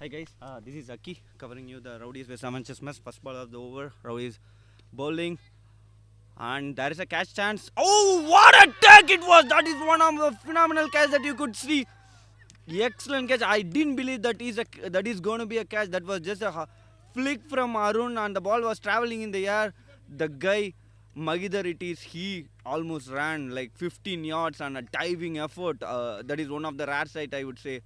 Hi guys, this is Aki covering you the Rowdys with Avengers mess. First ball of the over, Rowdys bowling, and there is a catch chance. Oh, what a tag it was! That is one of the phenomenal catch that you could see. Excellent catch. I didn't believe that is going to be a catch. That was just a flick from Arun, and the ball was traveling in the air. The guy Magidar it is he almost ran like 15 yards and a diving effort. That is one of the rare sight I would say.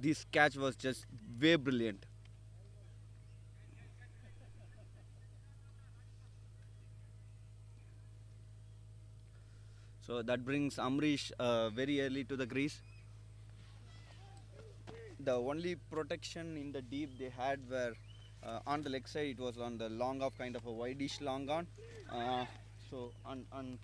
This catch was just way brilliant. So that brings Amrish very early to the crease. The only protection in the deep they had were on the leg side. It was on the long off, kind of a wideish long on. So on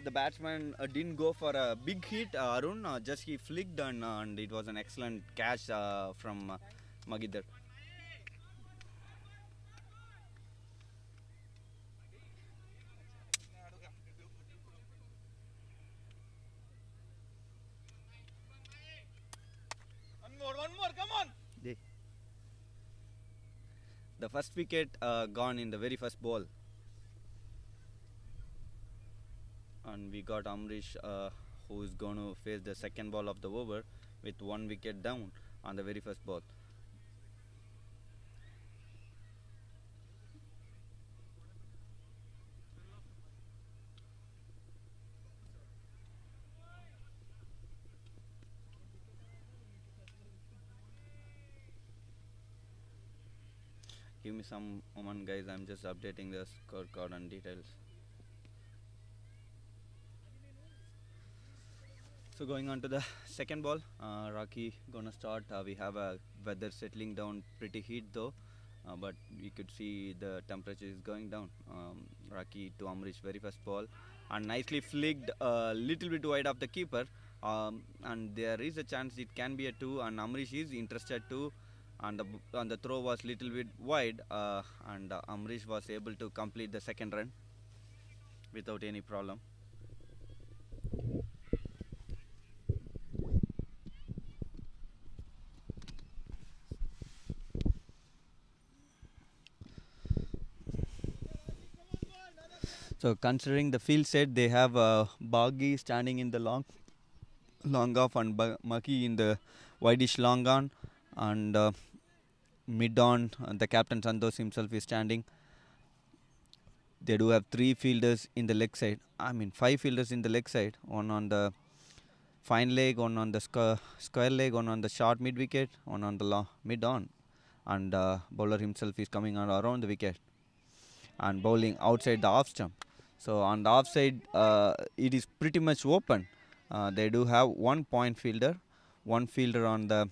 the batsman didn't go for a big hit. Arun just he flicked and it was an excellent catch from Magidar. One more, come on. The first wicket gone in the very first ball. And we got Amrish who is going to face the second ball of the over with one wicket down on the very first ball. Give me some moment guys, I'm just updating the scorecard and details. So going on to the second ball, Rocky gonna start. We have a weather settling down pretty heat though, but we could see the temperature is going down. Rocky to Amrish very first ball, and nicely flicked a little bit wide of the keeper. And there is a chance it can be a two, and Amrish is interested too. And the throw was little bit wide, and Amrish was able to complete the second run without any problem. So considering the field set, they have Boggy standing in the long off and Maki in the wideish long on, and mid on the captain Santos himself is standing. They do have three fielders in the leg side. I mean five fielders in the leg side. One on the fine leg, one on the square leg, one on the short mid wicket, one on the mid on, and bowler himself is coming around the wicket and bowling outside the off stump. So on the offside, it is pretty much open. They do have 1 point fielder, one fielder on the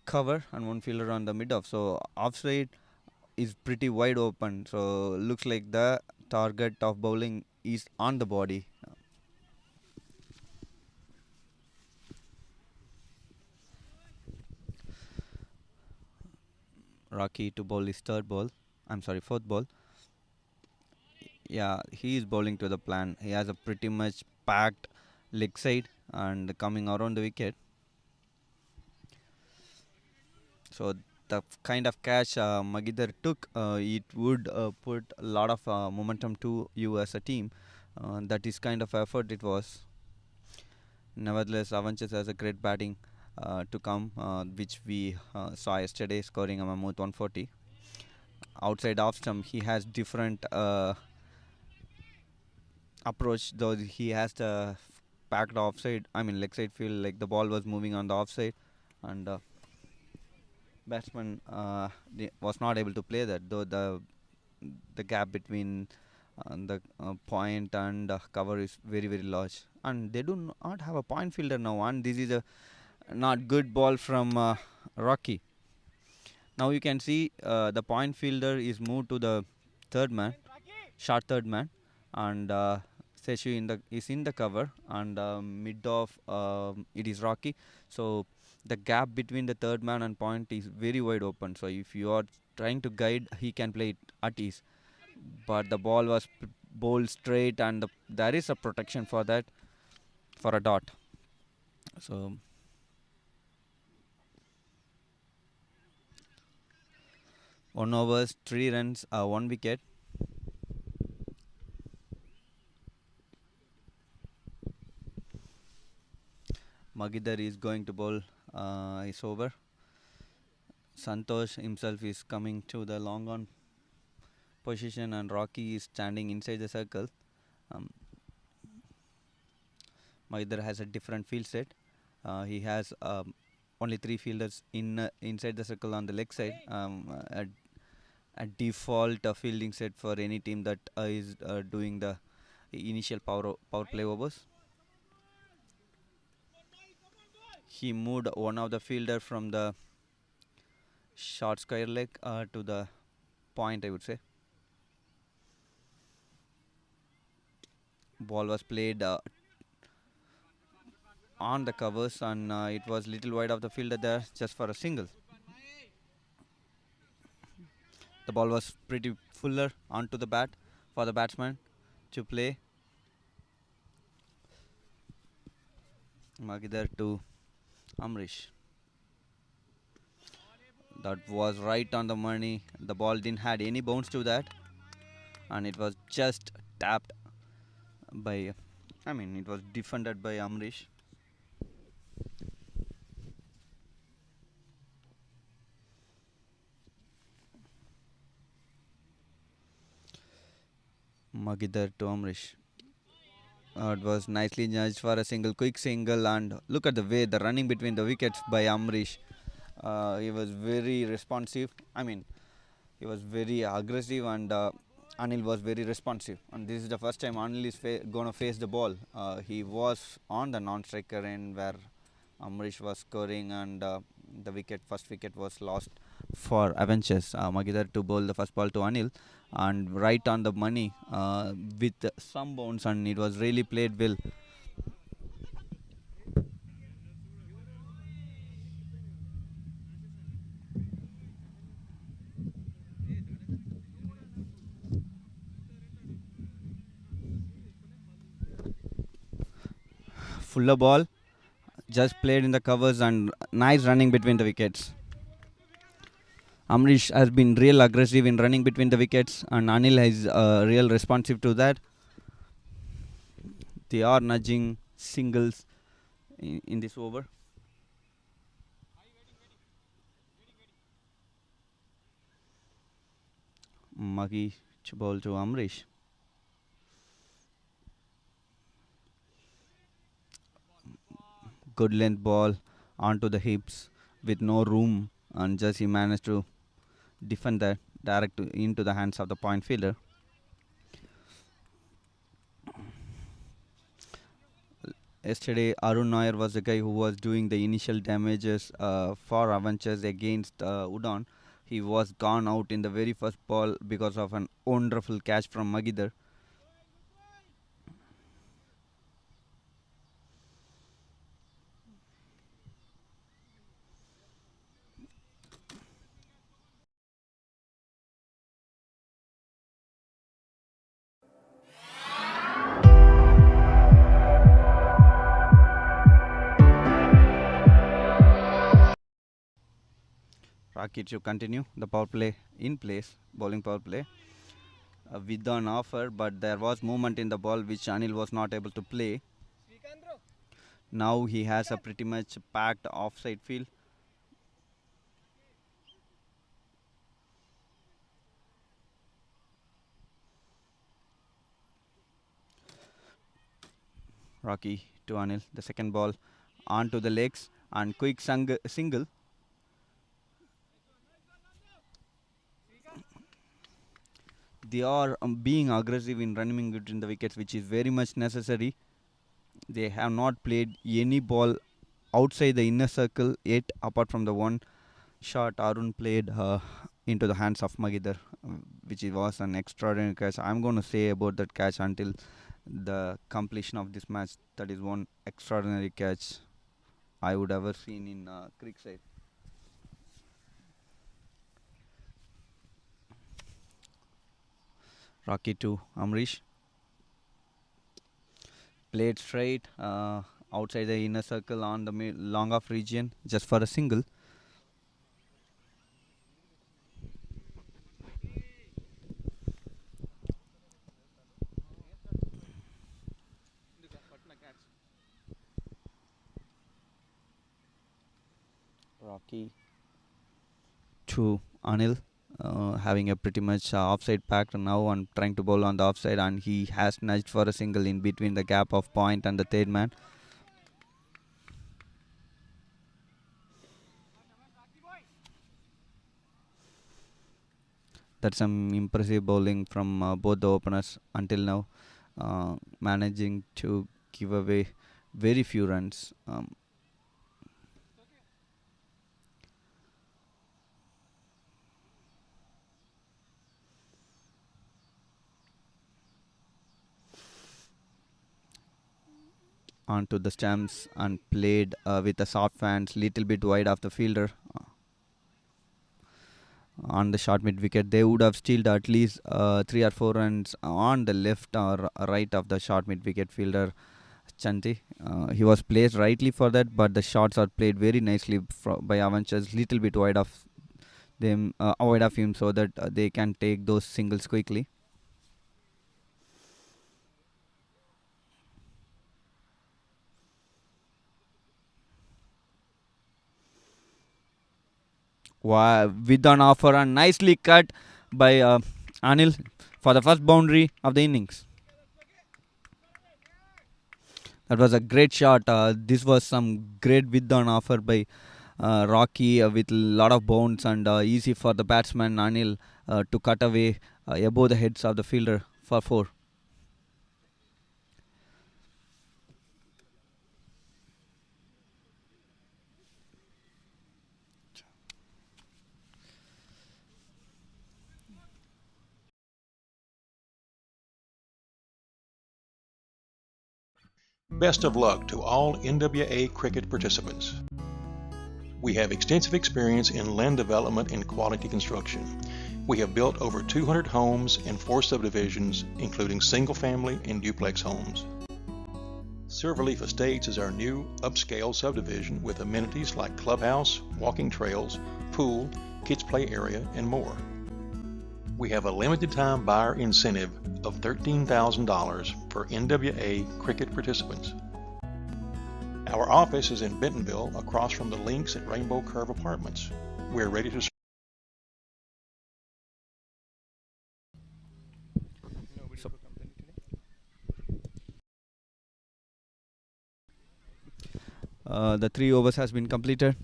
cover and one fielder on the mid off. So offside is pretty wide open. So looks like the target of bowling is on the body. Rocky to bowl his third ball. I'm sorry, fourth ball. Yeah, he is bowling to the plan. He has a pretty much packed leg side and coming around the wicket. So the kind of catch Magidar took, it would put a lot of momentum to you as a team. That is kind of effort it was. Nevertheless, Avengers has a great batting to come, which we saw yesterday, scoring a mammoth 140. Outside off stump, he has different approach, though he has the packed offside. I mean leg side field, like the ball was moving on the offside, and batsman was not able to play that. Though the gap between the point and cover is very very large, and they do not have a point fielder now. And this is a not good ball from Rocky. Now you can see the point fielder is moved to the third man, short third man, and Seshu is in the cover, and mid off it is Rocky. So the gap between the third man and point is very wide open. So if you are trying to guide, he can play it at ease. But the ball was bowled straight, and there is a protection for that, for a dot. So 1 overs, 3 runs, 1 wicket. Magidar is going to bowl his over. Santosh himself is coming to the long on position, and Rocky is standing inside the circle. Um, Magidar has a different field set. He has only 3 fielders inside the circle on the leg side. A default fielding set for any team that is doing the initial power play overs. He moved one of the fielder from the short square leg to the point, I would say. Ball was played on the covers, and it was little wide of the fielder there just for a single. The ball was pretty fuller onto the bat for the batsman to play. Magidar to Amrish. That was right on the money. The ball didn't had any bounce to that, and it was just tapped by. It was defended by Amrish. Magidar to Amrish. It was nicely judged for a quick single, and look at the way the running between the wickets by Amrish. He was very responsive. He was very aggressive, and Anil was very responsive. And this is the first time Anil is going to face the ball. He was on the non-striker end where Amrish was scoring, and the first wicket was lost for Avengers. Magidar to bowl the first ball to Anil, and right on the money with some bounce, and it was really played well. Fuller ball, just played in the covers, and nice running between the wickets. Amrish has been real aggressive in running between the wickets, and Anil is real responsive to that. They are nudging singles in this over. Magi ball to Amrish. Good length ball onto the hips with no room, and just he managed to defend that into the hands of the point fielder. Yesterday, Arun Nair was the guy who was doing the initial damages for Avengers against Udon. He was gone out in the very first ball because of an wonderful catch from Magidar. Rakit to continue the power play in place, bowling power play with an offer, but there was movement in the ball which Anil was not able to play. Now he has a pretty much packed offside field. Rocky to Anil, the second ball onto the legs, and quick single. They are being aggressive in running between the wickets, which is very much necessary. They have not played any ball outside the inner circle yet, apart from the one shot Arun played into the hands of Magidar, which was an extraordinary catch. I'm going to say about that catch until the completion of this match. That is one extraordinary catch I would ever seen in cricket. Rocky to Amrish. Played straight outside the inner circle on the long off region just for a single. Rocky to Anil, having a pretty much offside pack now and trying to bowl on the offside, and he has nudged for a single in between the gap of point and the third man. That's some impressive bowling from both the openers until now, managing to give away very few runs. Onto the stumps and played with the soft hands, little bit wide of the fielder on the short mid wicket. They would have stealed at least 3 or 4 runs on the left or right of the short mid wicket fielder Chanti. He was placed rightly for that, but the shots are played very nicely by Avengers, little bit wide of them, wide of him, so that they can take those singles quickly. Wow, with an offer and nicely cut by Anil for the first boundary of the innings. That was a great shot. This was some great with an offer by Rocky with a lot of bounce and easy for the batsman Anil to cut away above the heads of the fielder for 4. Best of luck to all NWA cricket participants. We have extensive experience in land development and quality construction. We have built over 200 homes and 4 subdivisions, including single-family and duplex homes. Silverleaf Estates is our new upscale subdivision with amenities like clubhouse, walking trails, pool, kids play area, and more. We have a limited time buyer incentive of $13,000 for NWA cricket participants. Our office is in Bentonville across from the Links at Rainbow Curve Apartments. We're ready to The 3 overs has been completed,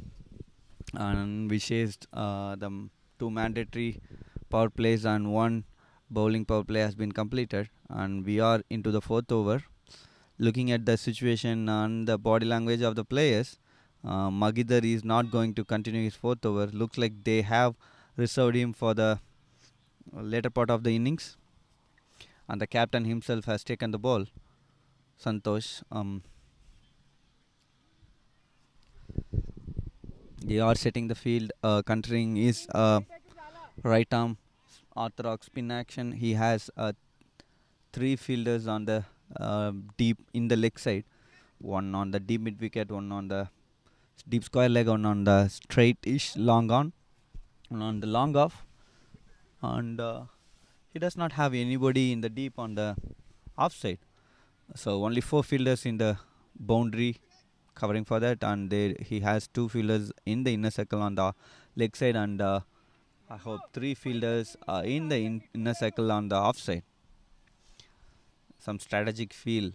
and we chased the 2 mandatory power plays and 1 bowling power play has been completed, and we are into the 4th over. Looking at the situation and the body language of the players, Magidhar is not going to continue his 4th over. Looks like they have reserved him for the later part of the innings, and the captain himself has taken the ball, Santosh. They are setting the field, considering his right arm orthodox spin action. He has 3 fielders on the deep in the leg side, 1 on the deep mid wicket, 1 on the deep square leg, 1 on the straight-ish long on, 1 on the long off, and he does not have anybody in the deep on the offside. So only 4 fielders in the boundary covering for that, and he has 2 fielders in the inner circle on the leg side, and I hope 3 fielders in the inner circle on the offside. Some strategic feel,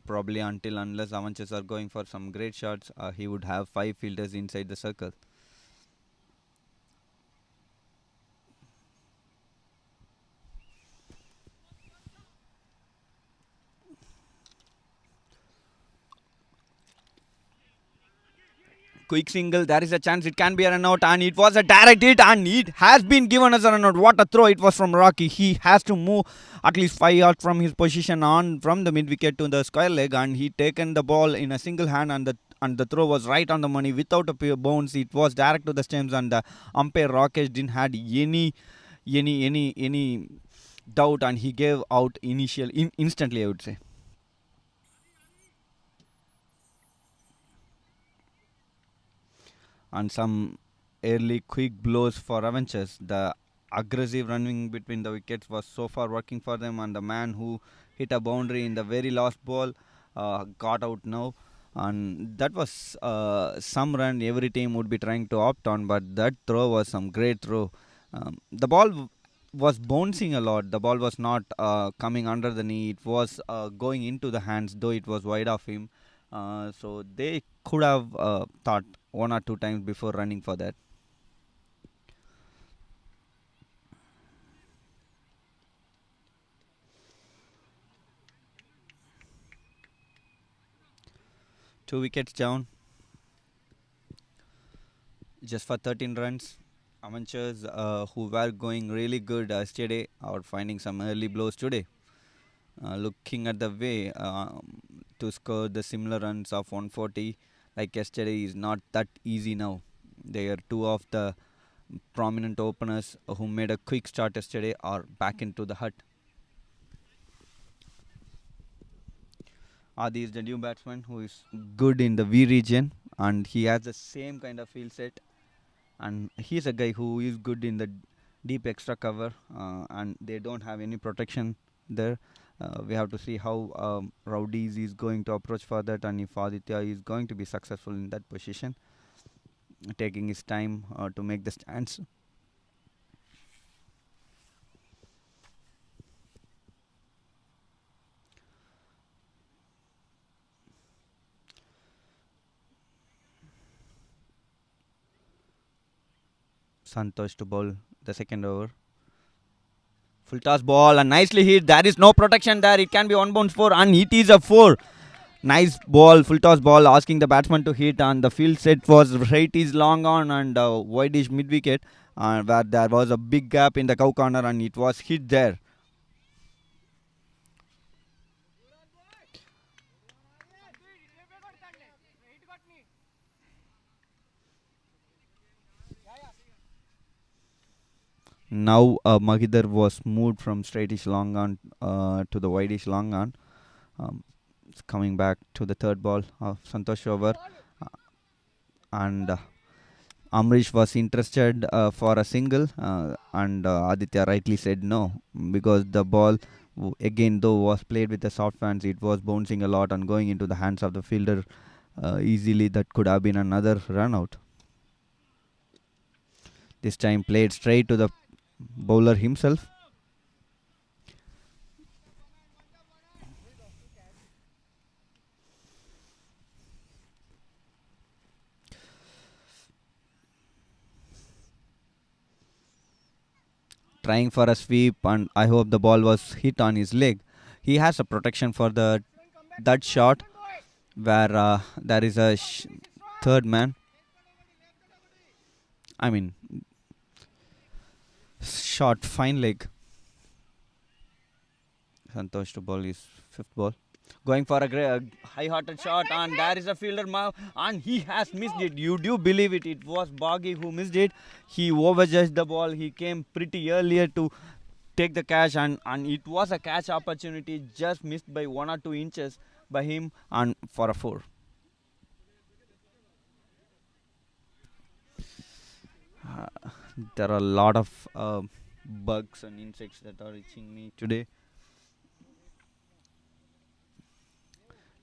probably unless Avengers are going for some great shots, he would have 5 fielders inside the circle. Quick single, there is a chance it can be a run out, and it was a direct hit, and it has been given as a run out. What a throw it was from Rocky. He has to move at least 5 yards from his position on from the mid wicket to the square leg, and he taken the ball in a single hand, and the throw was right on the money without a pure bounce. It was direct to the stems, and the umpire Rakesh didn't had any doubt, and he gave out instantly, I would say. And some early quick blows for Avengers. The aggressive running between the wickets was so far working for them, and the man who hit a boundary in the very last ball got out now. and that was some run every team would be trying to opt on, but that throw was some great throw. The ball was bouncing a lot. The ball was not coming under the knee. It was going into the hands, though it was wide of him. So they could have thought one or two times before running for that. Two wickets down, just for 13 runs. Amateurs who were going really good yesterday are finding some early blows today. Looking at the way to score the similar runs of 140 like yesterday is not that easy now. They are two of the prominent openers who made a quick start yesterday are back into the hut. Adi is the new batsman who is good in the V region, and he has the same kind of field set, and he's a guy who is good in the deep extra cover, and they don't have any protection there. We have to see how Rowdys is going to approach for that, and if Aditya is going to be successful in that position, taking his time to make the stands. Santosh to bowl the second over. Full toss ball and nicely hit. There is no protection there. It can be one bounce four, and it is a four. Nice ball, full toss ball, asking the batsman to hit, and the field set was right is long on and wideish mid wicket, where there was a big gap in the cow corner, and it was hit there. Now Mahidar was moved from straightish long on to the wideish long on. It's coming back to the third ball of Santosh over, and Amrish was interested for a single, and Aditya rightly said no, because the ball, again, though was played with the soft hands, it was bouncing a lot and going into the hands of the fielder easily. That could have been another run out. This time played straight to the bowler himself. Trying for a sweep, and I hope the ball was hit on his leg. He has a protection for the that shot, where there is a third man. I mean, shot fine leg. Santosh to ball is fifth ball. Going for a high-hearted shot, and there is a fielder, and he has missed it. You do believe it? It was Boggy who missed it. He overjudged the ball. He came pretty earlier to take the catch, and it was a catch opportunity, just missed by 1 or 2 inches by him, and for a four. There are a lot of bugs and insects that are reaching me today.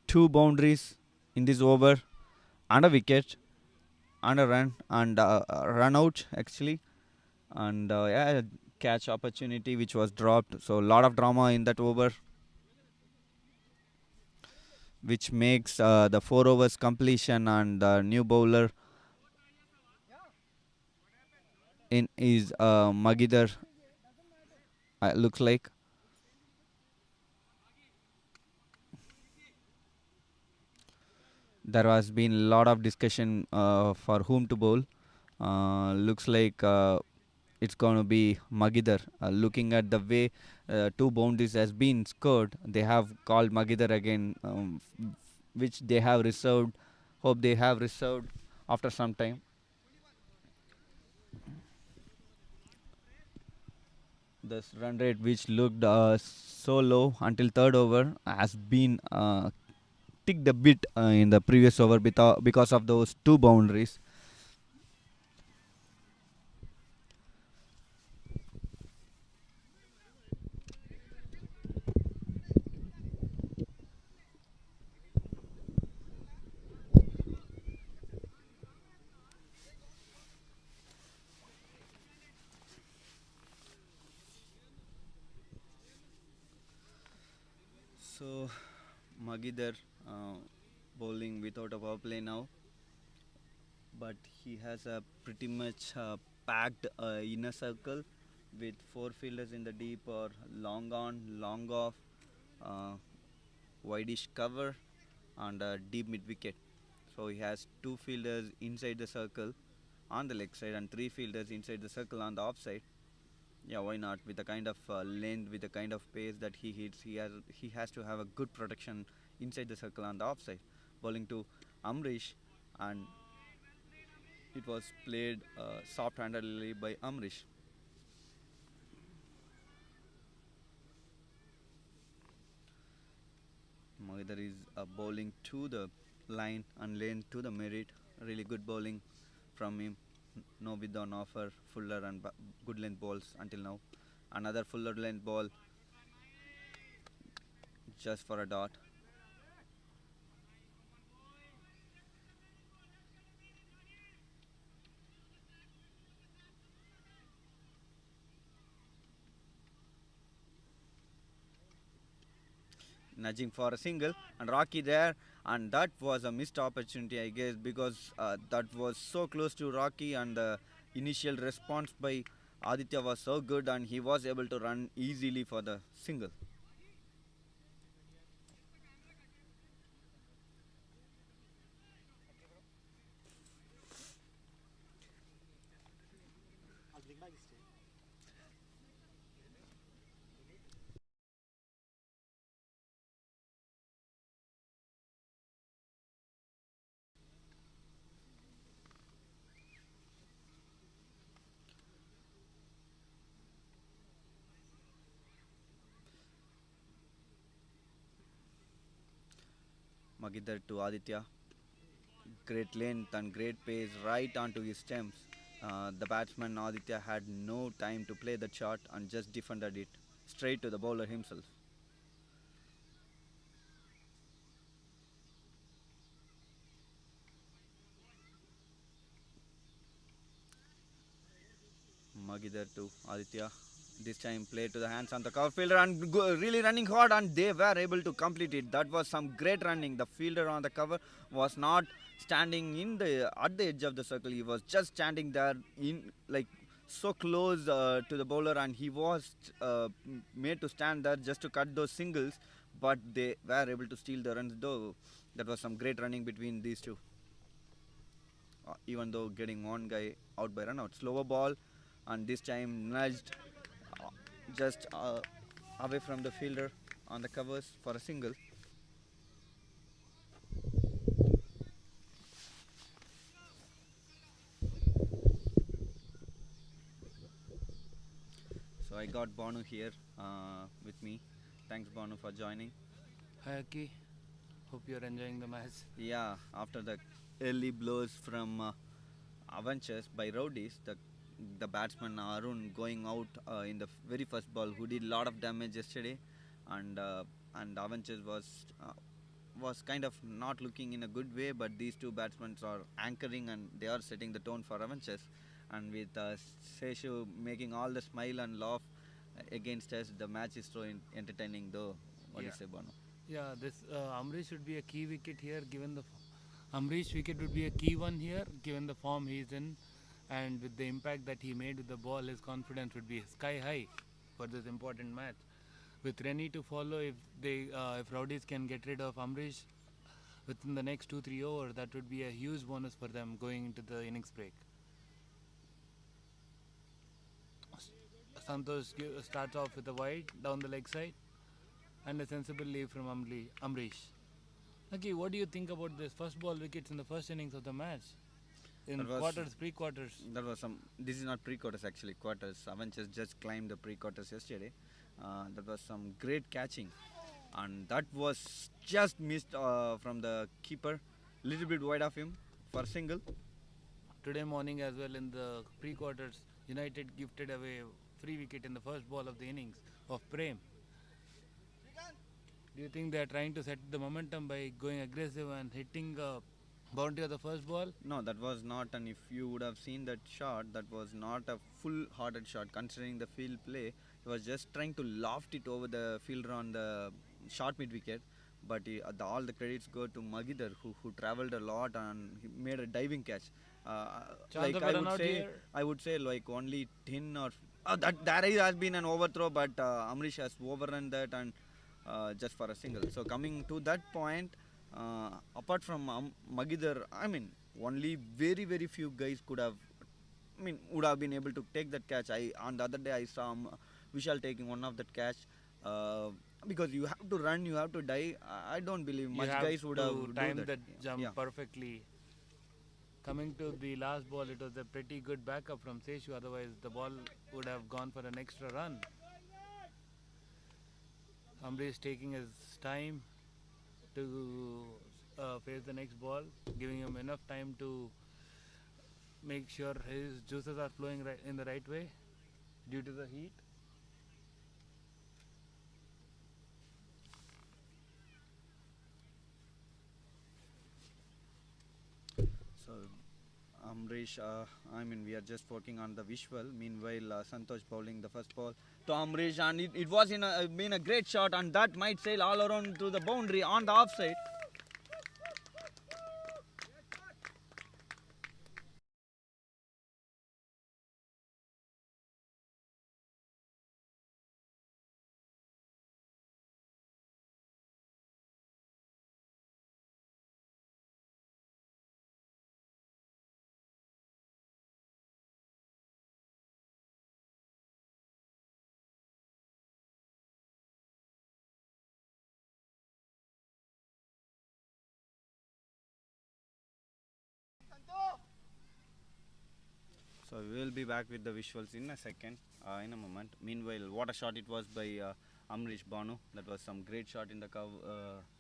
Two boundaries in this over, and a wicket, and a run, and a run out actually, and yeah, catch opportunity which was dropped. So a lot of drama in that over, which makes the 4 overs completion, and the new bowler in is Magidar. Looks like there has been a lot of discussion for whom to bowl. Looks like it's going to be Magidar. Looking at the way two boundaries has been scored, they have called Magidar again, which they have reserved. Hope they have reserved after some time. The run rate, which looked so low until third over, has been ticked a bit in the previous over because of those two boundaries. So Magidar bowling without a power play now, but he has a pretty much packed inner circle with four fielders in the deep or long on, long off, uh, wideish cover, and a deep mid wicket. So he has two fielders inside the circle on the leg side and three fielders inside the circle on the off side. Yeah, why not? With the kind of length, with the kind of pace that he hits, he has to have a good protection inside the circle on the offside. Bowling to Amrish, and it was played soft-handedly by Amrish. Mahidar is bowling to the line and lane to the merit. Really good bowling from him. No with on offer, fuller and good length balls until now. Another fuller length ball just for a dot. Nudging for a single and Rocky there, and that was a missed opportunity, I guess, because that was so close to Rocky, and the initial response by Aditya was so good and he was able to run easily for the single. Magidar to Aditya, great length and great pace right onto his stems. The batsman Aditya had no time to play the shot and just defended it straight to the bowler himself. Magidar to Aditya. This time play to the hands on the cover fielder and really running hard, and they were able to complete it. That was some great running. The fielder on the cover was not standing in the at the edge of the circle. He was just standing there in like so close to the bowler, and he was made to stand there just to cut those singles. But they were able to steal the runs. Though that was some great running between these two. Even though getting one guy out by run out, slower ball, and this time nudged just away from the fielder on the covers for a single. So I got Banu here with me. Thanks Banu for joining. Hi Aki, hope you're enjoying the match. Yeah, after the early blows from Avengers by Rowdys, the batsman Arun going out in the very first ball, who did a lot of damage yesterday, and Avengers was kind of not looking in a good way. But these two batsmen are anchoring and they are setting the tone for Avengers. And with Seshu making all the smile and laugh against us, the match is so entertaining. Though, what do you say, Banu? Yeah, this Amrish should be a key wicket here given the Amrish wicket would be a key one here given the form he's in, and with the impact that he made with the ball, his confidence would be sky high for this important match. With Rennie to follow, if Rowdys can get rid of Amrish within the next 2-3 overs, that would be a huge bonus for them going into the innings break. Santosh starts off with a wide down the leg side and a sensible leave from Amrish. Okay, what do you think about this first ball wickets in the first innings of the match? In quarters, pre-quarters. That was some. This is not pre-quarters actually. Quarters. Avengers just climbed the pre-quarters yesterday. That was some great catching, and that was just missed from the keeper, little bit wide of him for a single. Today morning as well in the pre-quarters, United gifted away free wicket in the first ball of the innings of Prem. Do you think they are trying to set the momentum by going aggressive and hitting a boundary of the first ball? No, that was not. And if you would have seen that shot, that was not a full-hearted shot. Considering the field play, he was just trying to loft it over the fielder on the short mid wicket. But all the credits go to Magidar, who traveled a lot and he made a diving catch. Chance Like of a run out here. I would say like only 10 or that there has been an overthrow, but Amrish has overrun that and just for a single. So coming to that point, apart from Magidar, I mean only very few guys could have, I mean, would have been able to take that catch. On the other day I saw Vishal taking one of that catch. Uh, because you have to run, you have to die. I don't believe You much have guys would have to do time that. that jump Yeah. perfectly. Coming to the last ball, it was a pretty good backup from Seshu. Otherwise, the ball would have gone for an extra run. Amri is taking his time to face the next ball, giving him enough time to make sure his juices are flowing right in the right way due to the heat. So Amrish, I mean, we are just working on the visual. Meanwhile, Santosh bowling the first ball to Amrish, and it was been a great shot, and that might sail all around to the boundary on the offside. So we will be back with the visuals in a second, in a moment. Meanwhile, what a shot it was by Amrish Banu. That was some great shot in the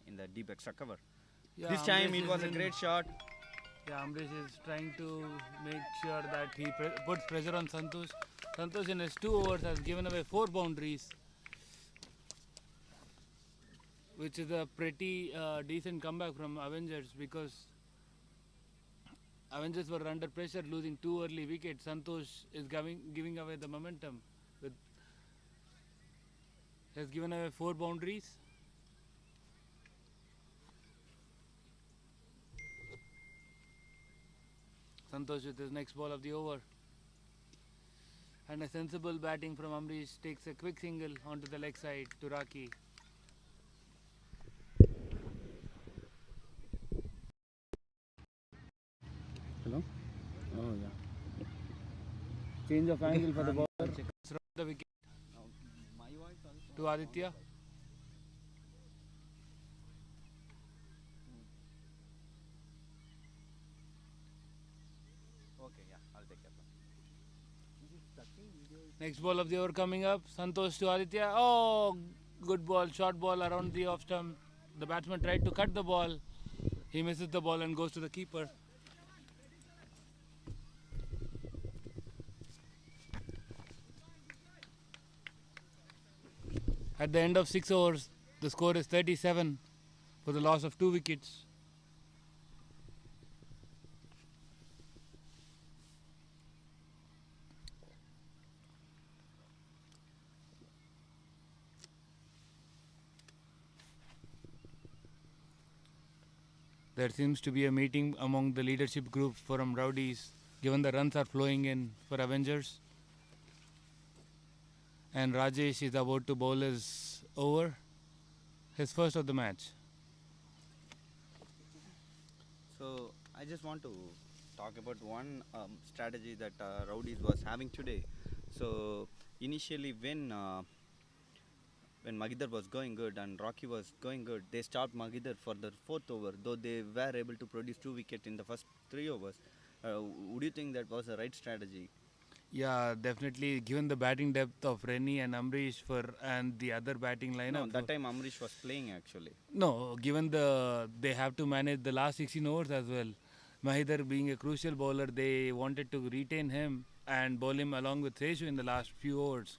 in the deep extra cover. Yeah, This time Amrish it is was a in- great shot. Yeah, Amrish is trying to make sure that he puts pressure on Santosh. Santosh in his 2 overs has given away 4 boundaries, which is a pretty decent comeback from Avengers because Avengers were under pressure, losing 2 early wickets. Santosh is giving away the momentum. With has given away 4 boundaries. Santosh with his next ball of the over. And a sensible batting from Amrish takes a quick single onto the leg side to Raki. Hello? Oh, yeah. Change of angle for the bowler. I'll check. Throw the wicket My voice also. to Aditya. Okay, yeah, I'll take that one. Next ball of the over coming up. Santosh to Aditya. Oh, good ball. Short ball around the off stump. The batsman tried to cut the ball. He misses the ball and goes to the keeper. At the end of 6 overs, the score is 37 for the loss of 2 wickets. There seems to be a meeting among the leadership group from Rowdys, given the runs are flowing in for Avengers. And Rajesh is about to bowl his over, his first of the match. So I just want to talk about one strategy that Rowdys was having today. So initially, when Magidar was going good and Rocky was going good, they stopped Magidar for the 4th over, though they were able to produce 2 wickets in the first 3 overs. Would you think that was the right strategy? Yeah, definitely. Given the batting depth of Rennie and Amrish and the other batting lineup. No, that time Amrish was playing actually. No, given they have to manage the last 16 overs as well. Mahidar being a crucial bowler, they wanted to retain him and bowl him along with Seshu in the last few overs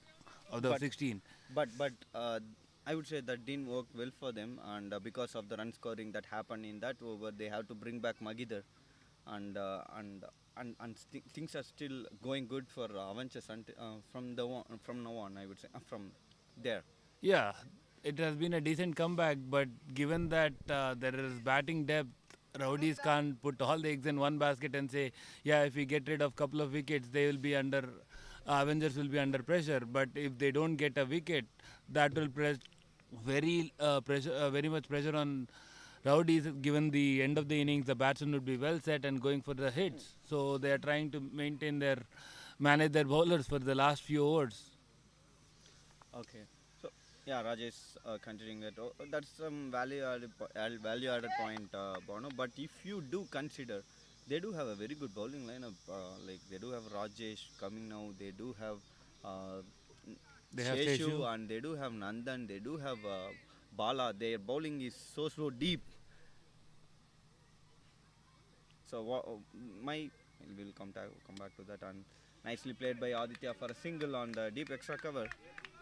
of the But- 16. But I would say that didn't work well for them, and because of the run scoring that happened in that over, they have to bring back Magidar, and things are still going good for Avengers from now on. I would say from there. Yeah, it has been a decent comeback, but given that there is batting depth, Rowdys can't put all the eggs in one basket and say, yeah, if we get rid of couple of wickets, they will be under, Avengers will be under pressure. But if they don't get a wicket, that will press very much pressure on Rowdys. Given the end of the innings, the batsman would be well set and going for the hits. So they are trying to manage their bowlers for the last few overs. Okay. So yeah, Rajesh, considering that, that's some value added point, Bono. But if you do consider, they do have a very good bowling lineup. Like they do have Rajesh coming now. They do have uh, They have Sheshu, Sheshu. and they do have Nandan. They do have Bala. Their bowling is so deep. So my will come back to that, and nicely played by Aditya for a single on the deep extra cover.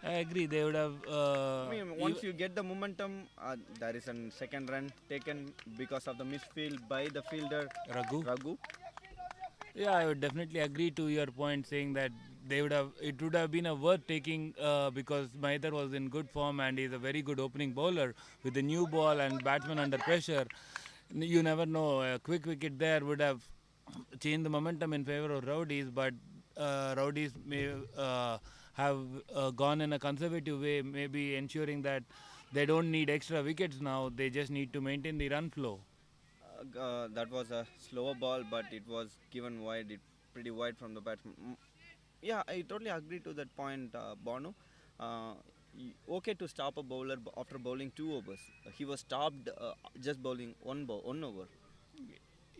I agree. They would have. I mean, once you get the momentum, there is a second run taken because of the misfield by the fielder Raghu. Yeah, I would definitely agree to your point, saying that it would have been a worth taking because Maithar was in good form and is a very good opening bowler with the new ball and batsman under pressure. You never know. A quick wicket there would have changed the momentum in favor of Rowdys, but Rowdys may have gone in a conservative way, maybe ensuring that they don't need extra wickets now. They just need to maintain the run flow. That was a slower ball, but it was given wide, pretty wide from the batsman. Yeah, I totally agree to that point, Bono. Uh, okay to stop a bowler after bowling 2 overs. He was stopped just bowling one over.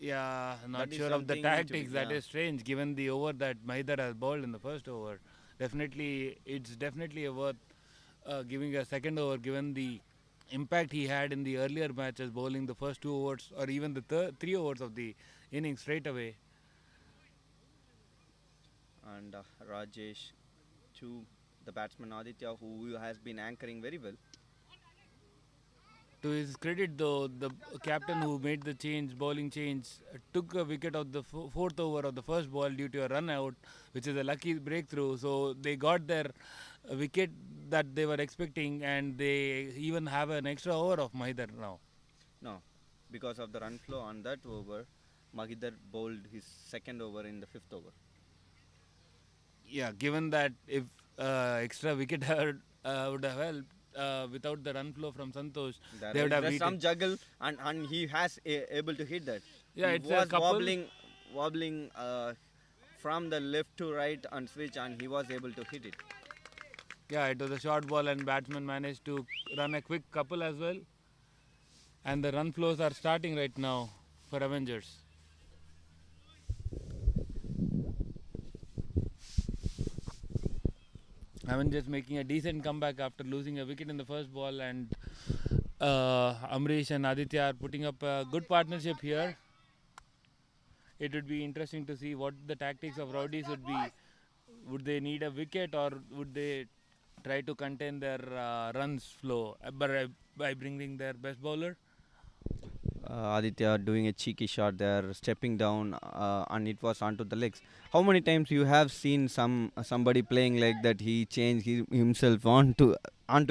Yeah, not That is sure of the something tactics. That yeah. is strange, given the over that Maithar has bowled in the first over. It's definitely a worth giving a second over, given the impact he had in the earlier matches, bowling the first 2 overs or even the 3 overs of the innings straight away. And Rajesh, to the batsman Aditya, who has been anchoring very well. To his credit, though, the captain who made the bowling change, took a wicket of the fourth over of the first ball due to a run out, which is a lucky breakthrough. So they got their wicket that they were expecting, and they even have an extra over of Maithar now. No, because of the run flow on that over, Mahidar bowled his second over in the fifth over. Yeah, given that if extra wicket would have helped, without the run flow from Santosh, they would have There's some beaten. juggle, and he has able to hit that. Yeah, He it's a was couple. wobbling from the left to right on switch, and he was able to hit it. Yeah, it was a short ball, and batsman managed to run a quick couple as well. And the run flows are starting right now for Avengers. Avengers making a decent comeback after losing a wicket in the first ball, and Amrish and Aditya are putting up a good partnership here. It would be interesting to see what the tactics of Rowdys would be. Would they need a wicket, or would they try to contain their runs flow by bringing their best bowler? Aditya doing a cheeky shot there, stepping down, and it was onto the legs. How many times you have seen somebody playing like that? He changed himself on to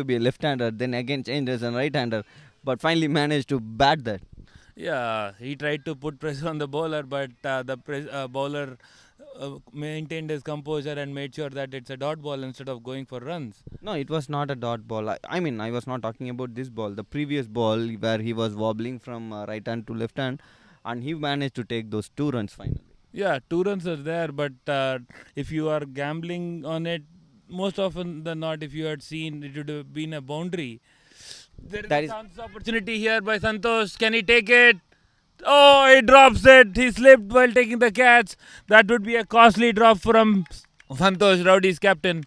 be a left-hander, then again changed as a right-hander, but finally managed to bat that. Yeah, he tried to put pressure on the bowler, but the bowler maintained his composure and made sure that it's a dot ball instead of going for runs. No, it was not a dot ball. I mean, I was not talking about this ball. The previous ball where he was wobbling from right hand to left hand, and he managed to take those 2 runs finally. Yeah, 2 runs are there, but if you are gambling on it, most often than not, if you had seen, it would have been a boundary. There is That a is chance opportunity here by Santosh. Can he take it? Oh, he drops it. He slipped while taking the catch. That would be a costly drop from Santosh, Rowdy's captain.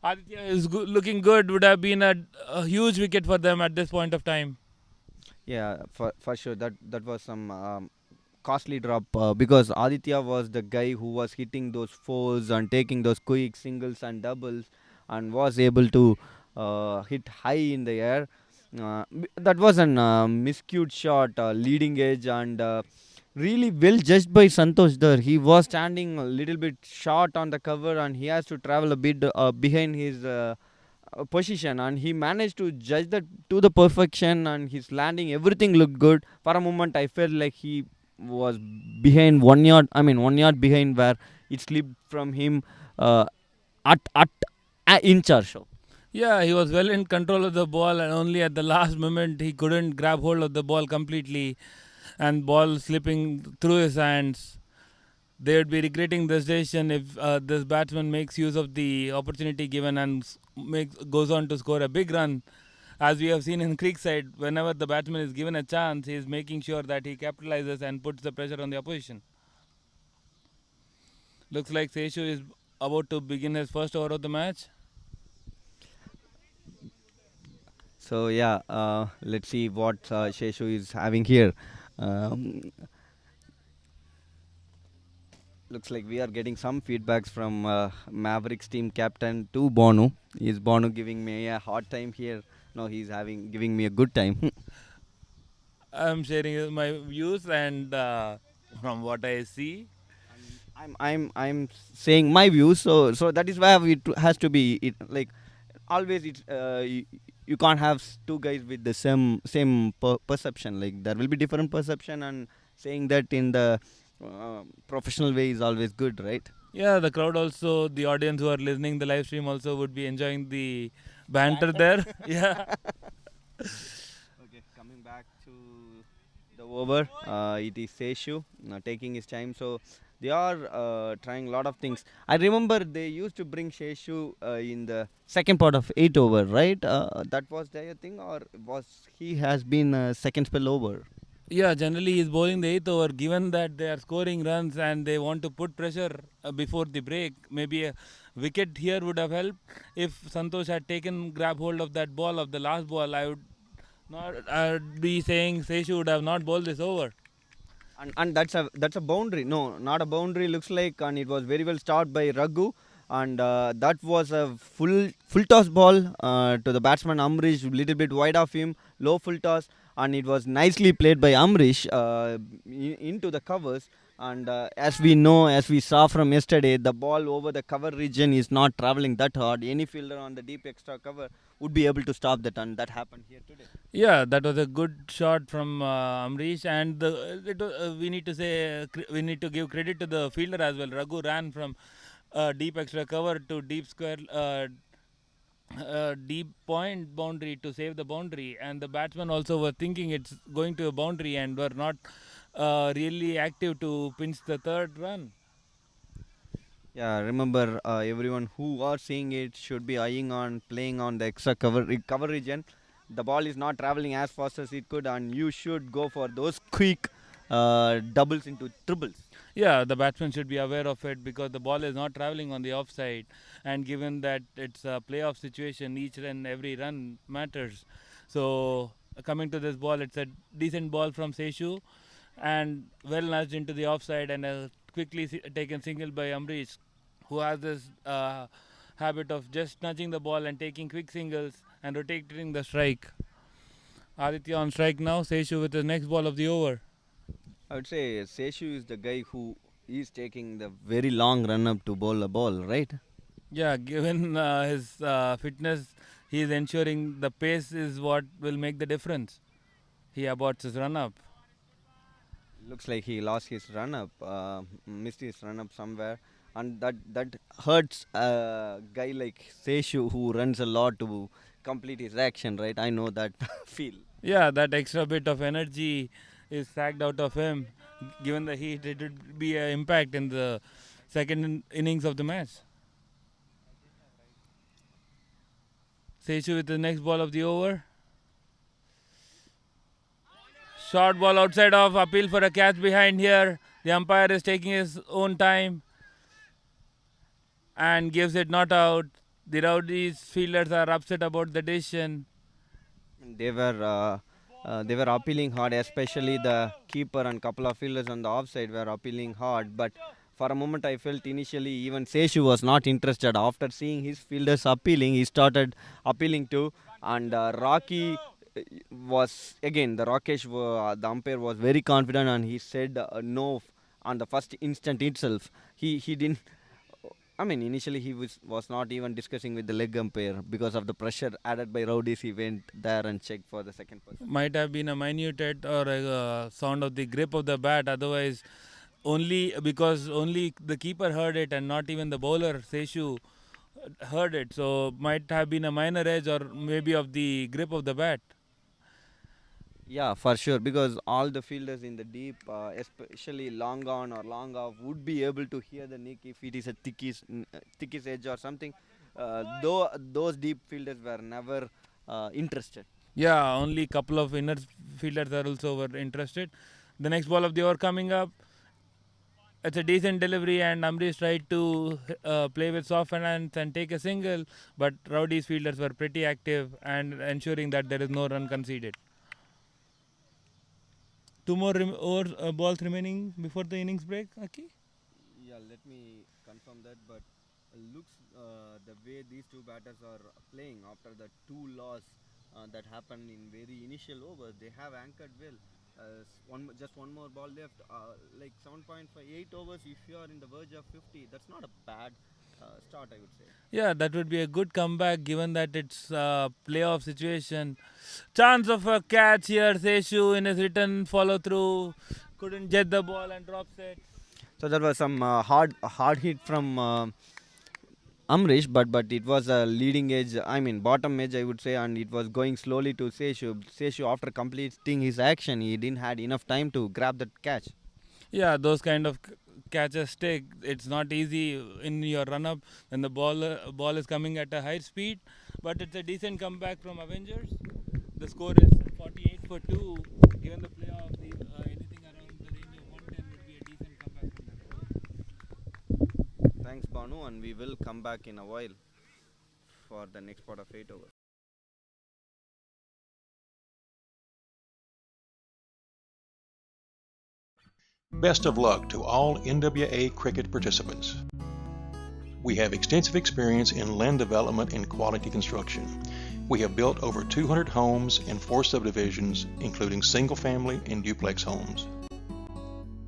Aditya is looking good. Would have been a huge wicket for them at this point of time. yeah, for sure. That was some costly drop because Aditya was the guy who was hitting those fours and taking those quick singles and doubles, and was able to hit high in the air. That was an miscued shot, leading edge, and really well judged by Santosh there. He was standing a little bit short on the cover, and he has to travel a bit behind his position, and he managed to judge that to the perfection, and his landing, everything looked good. For a moment I felt like he was behind 1 yard, I mean 1 yard behind, where it slipped from him uh, at an inch or so. Yeah, he was well in control of the ball, and only at the last moment he couldn't grab hold of the ball completely, and ball slipping through his hands. They would be regretting this decision if this batsman makes use of the opportunity given and goes on to score a big run. As we have seen in Creekside, whenever the batsman is given a chance, he is making sure that he capitalizes and puts the pressure on the opposition. Looks like Seshu is about to begin his first over of the match. So yeah, let's see what Sheshu is having here. Um, Looks like we are getting some feedbacks from Mavericks team captain to Bonu. Is Bonu giving me a hard time here? No, he's having giving me a good time. I'm sharing my views, and from what I see, I'm saying my views. So that is why it has to be it, like always. You can't have two guys with the same perception. Like there will be different perception, and saying that in the professional way is always good, right? yeah, the crowd also, the audience who are listening the live stream also would be enjoying the banter there. Yeah. Okay, coming back to the over, it is Seshu taking his time. So they are trying a lot of things. I remember they used to bring Seshu in the second part of 8 over, right? That was their thing, or was he has been second spell over? Yeah, generally he's bowling the eighth over. Given that they are scoring runs and they want to put pressure before the break, maybe a wicket here would have helped. If Santosh had taken grab hold of that ball of the last ball, I would be saying Seshu would have not bowled this over. And that's a boundary. No, not a boundary. Looks like, and it was very well started by Raghu, and that was a full toss ball to the batsman Amrish, little bit wide of him, low full toss, and it was nicely played by Amrish into the covers. And as we know, as we saw from yesterday, the ball over the cover region is not traveling that hard. Any fielder on the deep extra cover would be able to stop that, and that happened here today. Yeah, that was a good shot from Amrish, and we need to give credit to the fielder as well. Raghu ran from deep extra cover to deep square, deep point boundary to save the boundary, and the batsmen also were thinking it's going to a boundary and were not really active to pinch the third run. Yeah, remember everyone who are seeing it should be eyeing on playing on the extra cover region. The ball is not traveling as fast as it could, and you should go for those quick doubles into triples. Yeah, the batsman should be aware of it because the ball is not traveling on the offside, and given that it's a playoff situation, each and every run matters. So coming to this ball, it's a decent ball from Seshu, and well nudged into the offside, and a quickly taken single by Amrish, who has this habit of just nudging the ball and taking quick singles and rotating the strike. Aditya on strike now. Seshu with the next ball of the over. I would say Seshu is the guy who is taking the very long run up to bowl a ball, right? Yeah, given his fitness, he is ensuring the pace is what will make the difference. He aborts his run up. Looks like he lost his run up, missed his run up somewhere, and that hurts a guy like Seshu who runs a lot to complete his action, right? I know that feel. Yeah, that extra bit of energy is sacked out of him. Given the heat, it would be an impact in the second innings of the match. Seshu with the next ball of the over. Short ball outside off. Appeal for a catch behind here. The umpire is taking his own time and gives it not out. The Rowdys fielders are upset about the decision. They were appealing hard, especially the keeper and couple of fielders on the offside were appealing hard. But for a moment, I felt initially even Seshu was not interested. After seeing his fielders appealing, he started appealing too. And Rocky was again the the umpire was very confident, and he said no on the first instant itself. He didn't I mean, initially he was not even discussing with the leg umpire because of the pressure added by Rowdys. He went there and checked for the second person. Might have been a minute hit or a sound of the grip of the bat. Otherwise, only because only the keeper heard it and not even the bowler Seshu heard it. So might have been a minor edge or maybe of the grip of the bat. Yeah, for sure, because all the fielders in the deep, especially long on or long off, would be able to hear the nick if it is a thickish edge or something. Though those deep fielders were never interested. Yeah, only couple of inner fielders are also were interested. The next ball of the over coming up. It's a decent delivery, and Amrish tried to play with soft hands and take a single, but Rowdy's fielders were pretty active and ensuring that there is no run conceded. Two more balls remaining before the innings break, Aki? Yeah, let me confirm that, but looks the way these two batters are playing after the two loss that happened in very initial over, they have anchored well. Just one more ball left, like 7.8 overs. If you are in the verge of 50, that's not a bad start, I would say. Yeah, that would be a good comeback given that it's a playoff situation. Chance of a catch here. Seshu in his return follow through couldn't jet the ball and drops it. So that was some hard hit from Amrish, but it was a leading edge. I mean bottom edge, I would say, and it was going slowly to Seshu. Seshu, after completing his action, he didn't had enough time to grab that catch. Yeah, those kind of catches stick. It's not easy in your run up when the ball is coming at a high speed, but it's a decent comeback from Avengers. The score is 48 for 2. Given the playoff, anything around the range of 110 would be a decent comeback from them. Thanks, Banu, and we will come back in a while for the next part of 8 overs. Best of luck to all NWA cricket participants. We have extensive experience in land development and quality construction. We have built over 200 homes and 4 subdivisions, including single-family and duplex homes.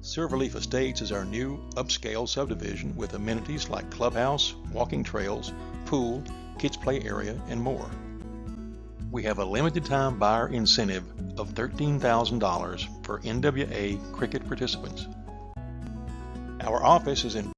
Silverleaf Estates is our new upscale subdivision with amenities like clubhouse, walking trails, pool, kids play area, and more. We have a limited time buyer incentive of $13,000 for NWA cricket participants. Our office is in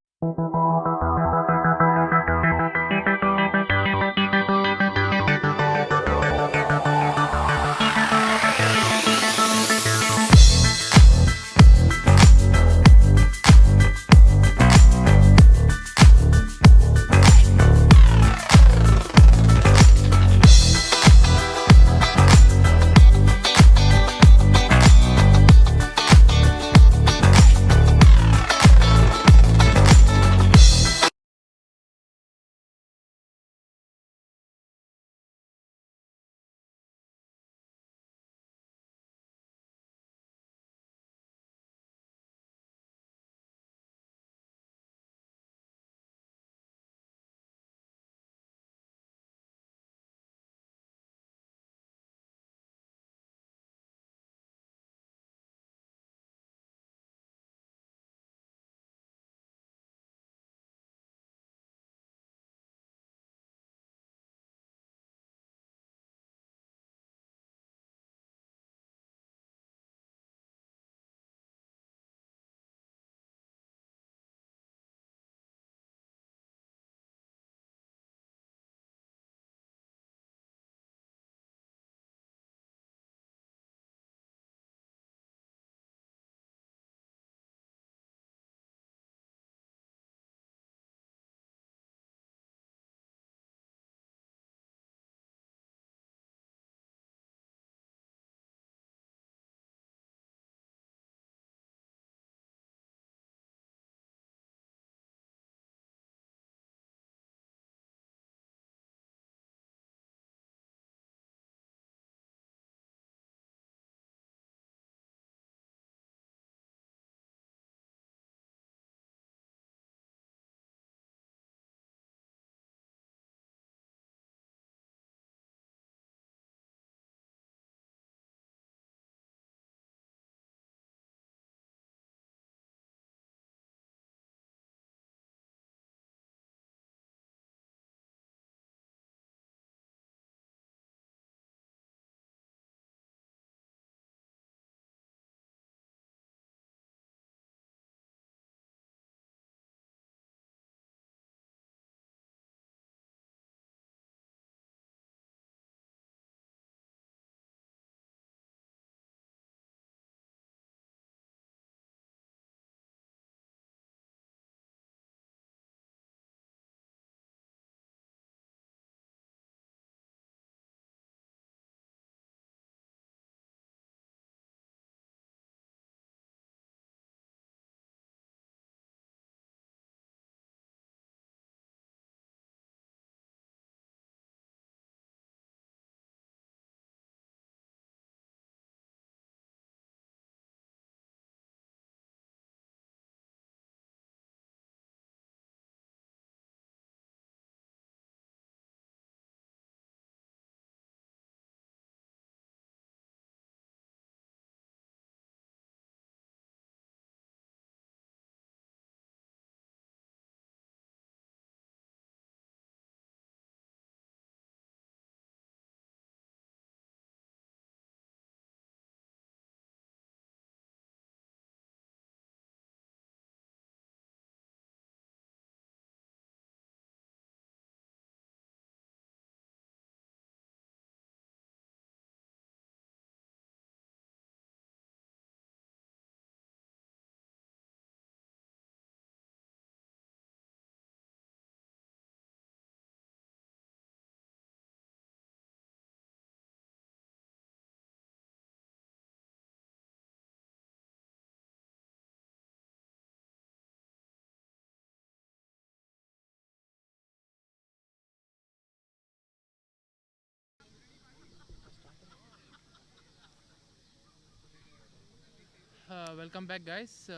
Welcome back, guys.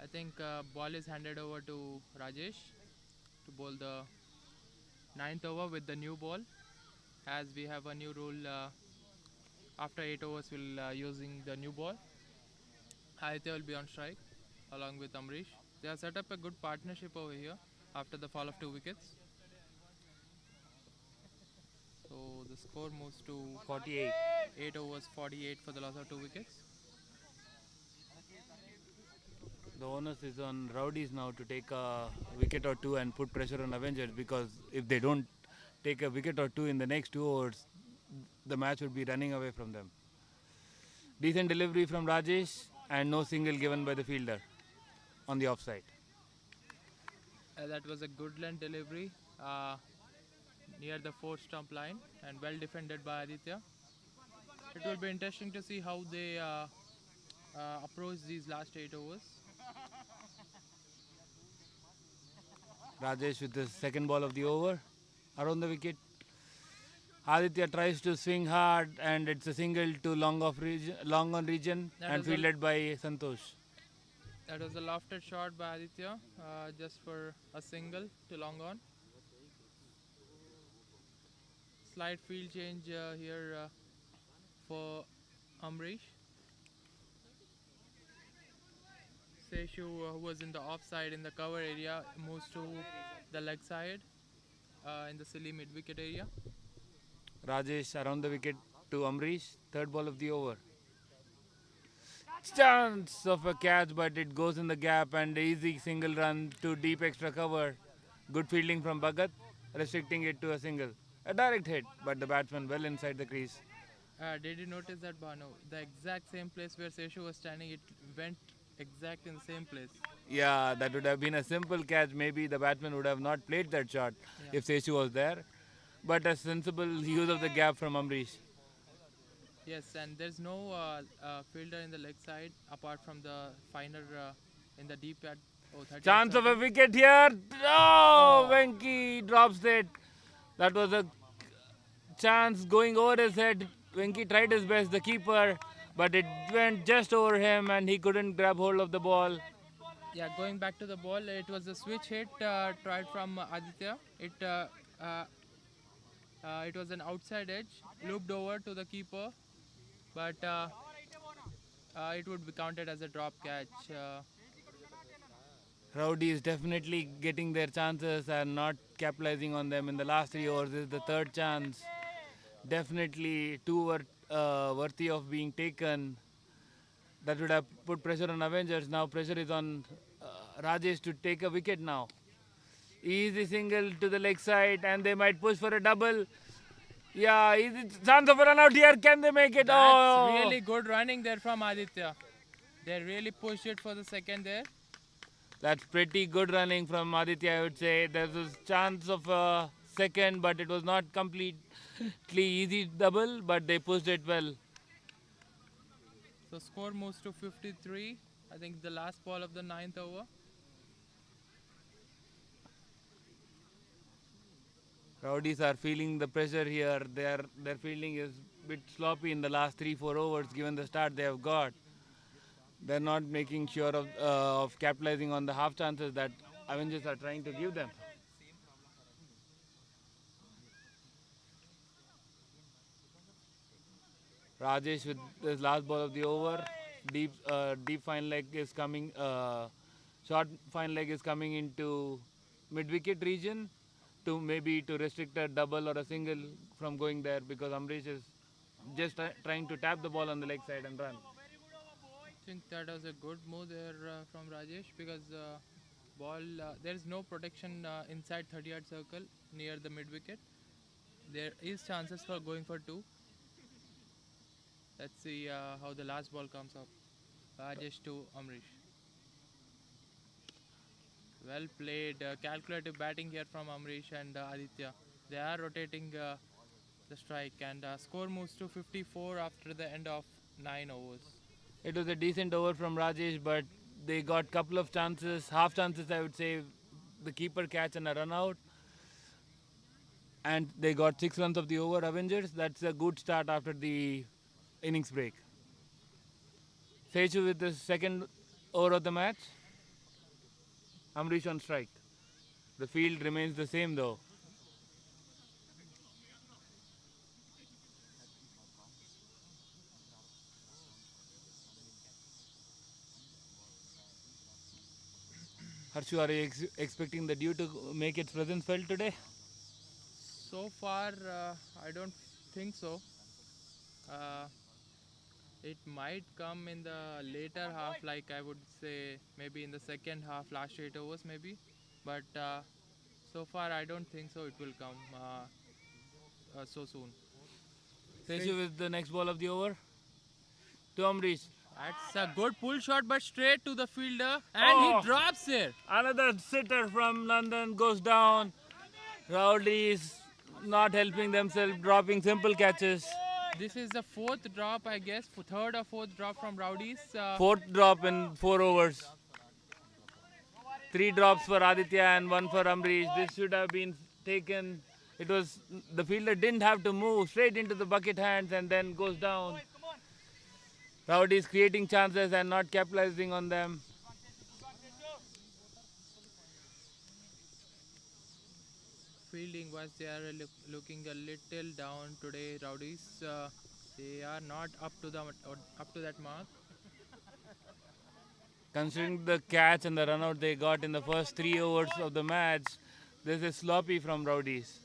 I think ball is handed over to Rajesh to bowl the ninth over with the new ball. As we have a new rule, after 8 overs, we'll using the new ball. Aditya will be on strike along with Amrish. They have set up a good partnership over here after the fall of 2 wickets. So the score moves to 48. 8 overs, 48 for the loss of 2 wickets. The onus is on Rowdys now to take a wicket or two and put pressure on Avengers, because if they don't take a wicket or two in the next 2 overs, the match would be running away from them. Decent delivery from Rajesh and no single given by the fielder on the offside. That was a good length delivery near the fourth stump line and well defended by Aditya. It will be interesting to see how they approach these last 8 overs. Rajesh with the second ball of the over around the wicket. Aditya tries to swing hard and it's a single to long on region That and was a- fielded by Santosh. That was a lofted shot by Aditya just for a single to long on. Slight field change here for Amrish. Seshu, who was in the offside in the cover area, moves to the leg side in the silly mid wicket area. Rajesh around the wicket to Amrish. Third ball of the over. Chance of a catch, but it goes in the gap and easy single run to deep extra cover. Good fielding from Bhagat, restricting it to a single. A direct hit, but the batsman well inside the crease. Did you notice that, Banu? The exact same place where Seshu was standing, it went exact in the same place. Yeah, that would have been a simple catch. Maybe the batsman would have not played that shot if Seshu was there. But a sensible use of the gap from Amrish. Yes, and there's no fielder in the leg side apart from the finder in the deep at 30. Chance of a wicket here. Oh, Venki drops it. That was a chance going over his head. Venki tried his best, the keeper, but it went just over him and he couldn't grab hold of the ball. Yeah, going back to the ball, it was a switch hit tried from Aditya. It was an outside edge, looped over to the keeper, but it would be counted as a drop catch. Rowdy is definitely getting their chances and not capitalizing on them in the last 3 overs. This is the third chance. Definitely two were worthy of being taken. That would have put pressure on Avengers. Now pressure is on Rajesh to take a wicket now. Easy single to the leg side and they might push for a double. Yeah, easy chance of a run out here. Can they make it? That's really good running there from Aditya. They really pushed it for the second there. That's pretty good running from Aditya, I would say. There's a chance of a second, but it was not completely easy double, but they pushed it well. So score moves to 53. I think the last ball of the 9th over. Rowdies are feeling the pressure here. Their fielding is a bit sloppy in the last 3-4 overs given the start they have got. They're not making sure of capitalizing on the half chances that Avengers are trying to give them. Rajesh with this last ball of the over. Deep fine leg is coming. Short fine leg is coming into mid-wicket region to restrict a double or a single from going there, because Amrish is just trying to tap the ball on the leg side and run. I think that was a good move there from Rajesh, because there is no protection inside 30-yard circle near the mid-wicket. There is chances for going for two. Let's see how the last ball comes up. Rajesh to Amrish. Well played. Calculative batting here from Amrish and Aditya. They are rotating the strike, and score moves to 54 after the end of 9 overs. It was a decent over from Rajesh, but they got couple of chances, half chances I would say, the keeper catch and a run out. And they got 6 runs of the over, Avengers. That's a good start after the innings break. Sechu with the second over of the match. Amrish on strike. The field remains the same though. Harshu, are you expecting the dew to make its presence felt today? So far, I don't think so. Uh, it might come in the later half, like I would say, maybe in the second half, last 8 overs, maybe. But so far, I don't think so. It will come so soon. Sechu with the next ball of the over. To Amrish. That's a good pull shot, but straight to the fielder, and he drops it. Another sitter from London goes down. Rowdys not helping themselves, dropping simple catches. This is the fourth drop, I guess, third or fourth drop from Rowdys. Fourth drop in 4 overs. 3 drops for Aditya and 1 for Amrish. This should have been taken. It was the fielder didn't have to move, straight into the bucket hands and then goes down. Rowdys creating chances and not capitalizing on them. Fielding was they are looking a little down today. Rowdys, they are not up to that mark. Considering the catch and the run out they got in the first 3 overs of the match, this is sloppy from Rowdys.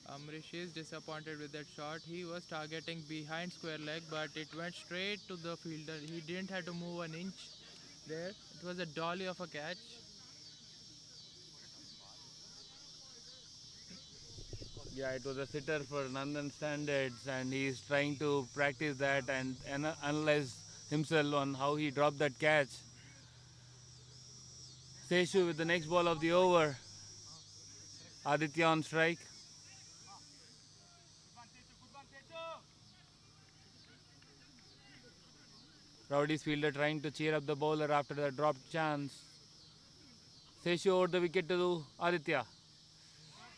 Amrish is disappointed with that shot. He was targeting behind square leg, but it went straight to the fielder. He didn't have to move an inch there. It was a dolly of a catch. Yeah, it was a sitter for Nandan standards, and he's trying to practice that and analyze himself on how he dropped that catch. Sechu with the next ball of the over. Aditya on strike. Rowdys fielder trying to cheer up the bowler after the dropped chance. Sechu over the wicket to Aditya.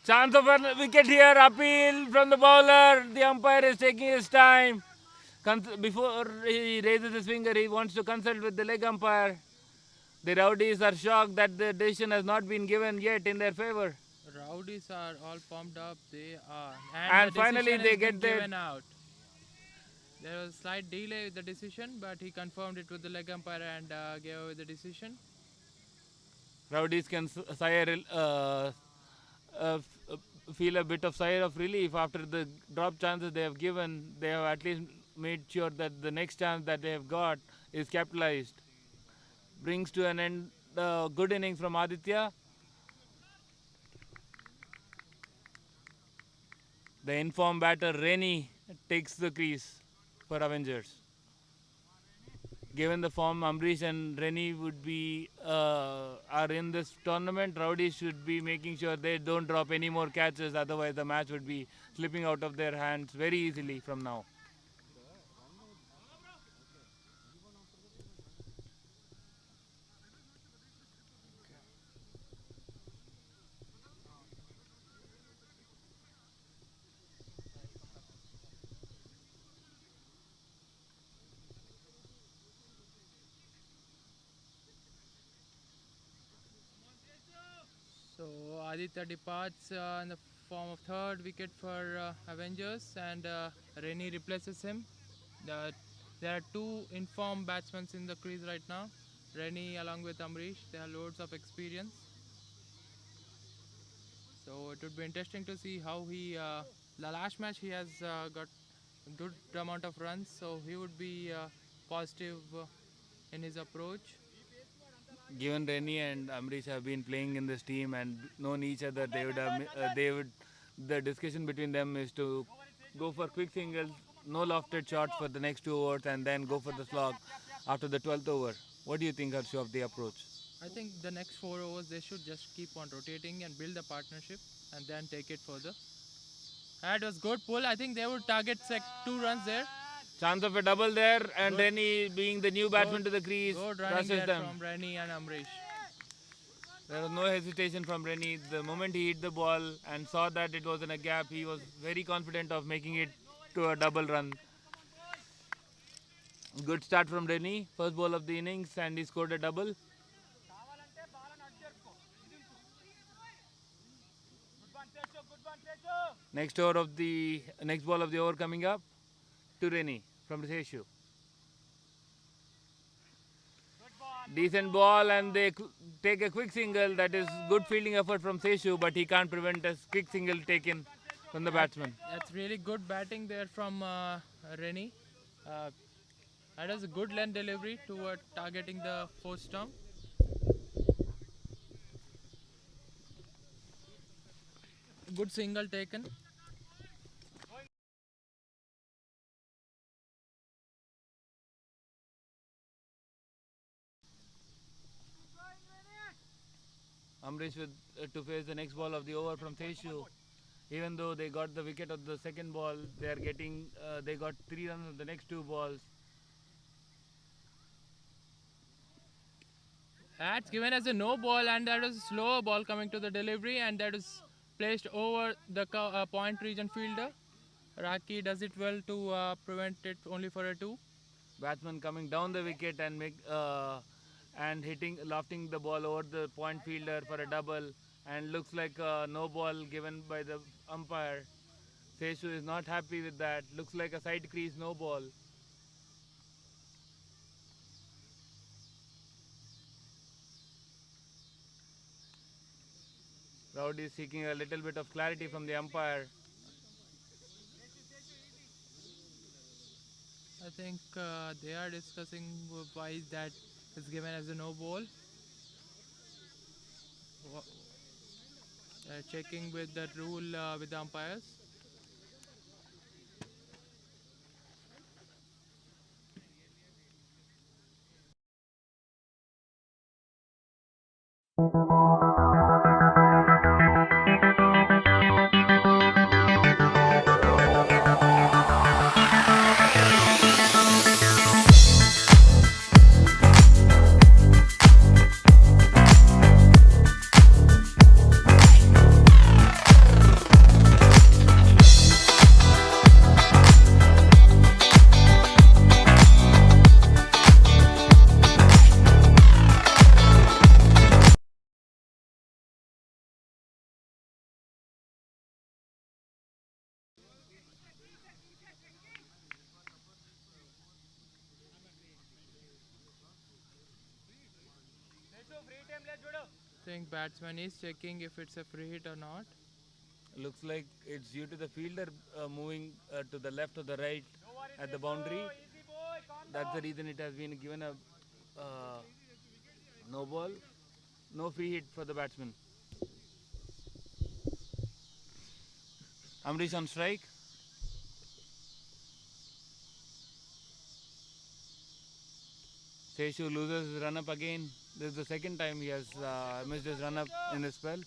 Chance of a wicket here, appeal from the bowler. The umpire is taking his time. Before he raises his finger, he wants to consult with the leg umpire. The Rowdys are shocked that the decision has not been given yet in their favor. Rowdys are all pumped up. They are. And the finally they get given out. There was a slight delay with the decision, but he confirmed it with the leg umpire and gave away the decision. Rowdys can feel a bit of sigh of relief after the drop chances they have given. They have at least made sure that the next chance that they have got is capitalized. Brings to an end good innings from Aditya. The informed batter Rennie takes the crease for Avengers. Given the form Amrish and Rennie would be are in this tournament, Rowdys should be making sure they don't drop any more catches, otherwise the match would be slipping out of their hands very easily from now. So Aditya departs in the form of third wicket for Avengers, and Rennie replaces him. There are two informed batsmen in the crease right now. Rennie along with Amrish, they have loads of experience. So it would be interesting to see how he, the last match he has got a good amount of runs, so he would be positive in his approach. Given Rennie and Amrish have been playing in this team and known each other, the discussion between them is to go for quick singles, no lofted shots for the next 2 overs, and then go for the slog after the 12th over. What do you think, Harshu, of the approach? I think the next 4 overs they should just keep on rotating and build a partnership and then take it further. And it was good pull. I think they would target 2 runs there. Chance of a double there, and Rennie being the new batsman to the crease, Good running rushes there them. from Rennie and Amrish. There was no hesitation from Rennie. The moment he hit the ball and saw that it was in a gap, he was very confident of making it to a double run. Good start from Rennie. First ball of the innings, and he scored a double. Next ball of the over coming up to Rennie from Seshu. Decent ball, and they take a quick single. That is good fielding effort from Seshu, but he can't prevent a quick single taken from the batsman. That's really good batting there from Rennie. That was a good length delivery toward targeting the fourth stump. Good single taken. Amrish with to face the next ball of the over from Seshu. Even though they got the wicket of the second ball, they got 3 runs on the next 2 balls. That's given as a no ball, and that was a slower ball coming to the delivery, and that is placed over the point region fielder. Raki does it well to prevent it only for a 2. Batsman coming down the wicket and lofting the ball over the point fielder for a double, and looks like a no ball given by the umpire. Seshu is not happy with that. Looks like a side crease no ball. Rowdys seeking a little bit of clarity from the umpire. I think they are discussing why that is given as a no ball. Checking with that rule with the umpires. I think batsman is checking if it's a free hit or not. Looks like it's due to the fielder moving to the left or the right at the boundary. That's the reason it has been given a no ball, no free hit for the batsman. Amrish on strike. Seshu loses his run up again. This is the second time he has missed his run up in this spell.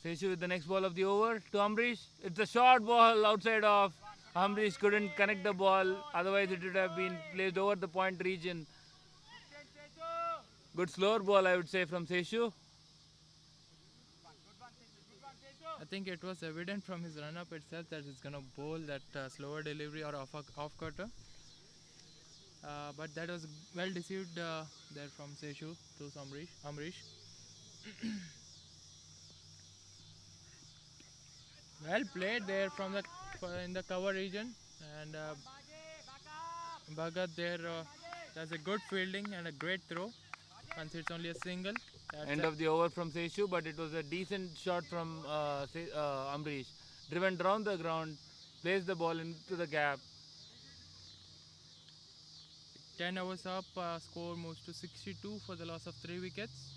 Seshu with the next ball of the over to Amrish. It's a short ball outside off. Amrish couldn't connect the ball, otherwise it would have been placed over the point region. Good slower ball, I would say, from Seshu. I think it was evident from his run up itself that he's going to bowl that slower delivery or off cutter. But that was well deceived there from Seshu to Amrish. Well played there from in the cover region, and Bhagat there does a good fielding and a great throw. Once it's only a single. End of the over from Seshu, but it was a decent shot from Amrish. Driven down the ground, placed the ball into the gap. 10 overs up, score moves to 62 for the loss of 3 wickets.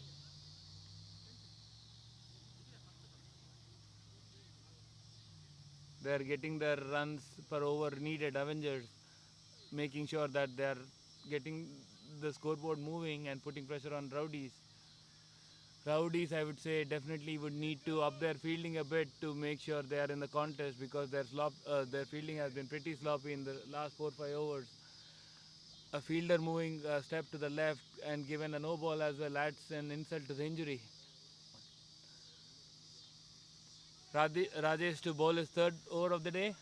They are getting the runs per over needed, Avengers, making sure that they are getting the scoreboard moving and putting pressure on Rowdys. Rowdys, I would say, definitely would need to up their fielding a bit to make sure they are in the contest, because their fielding has been pretty sloppy in the last 4-5 overs. A fielder moving a step to the left and given a no ball as well adds an insult to the injury. Rajesh to bowl his third over of the day.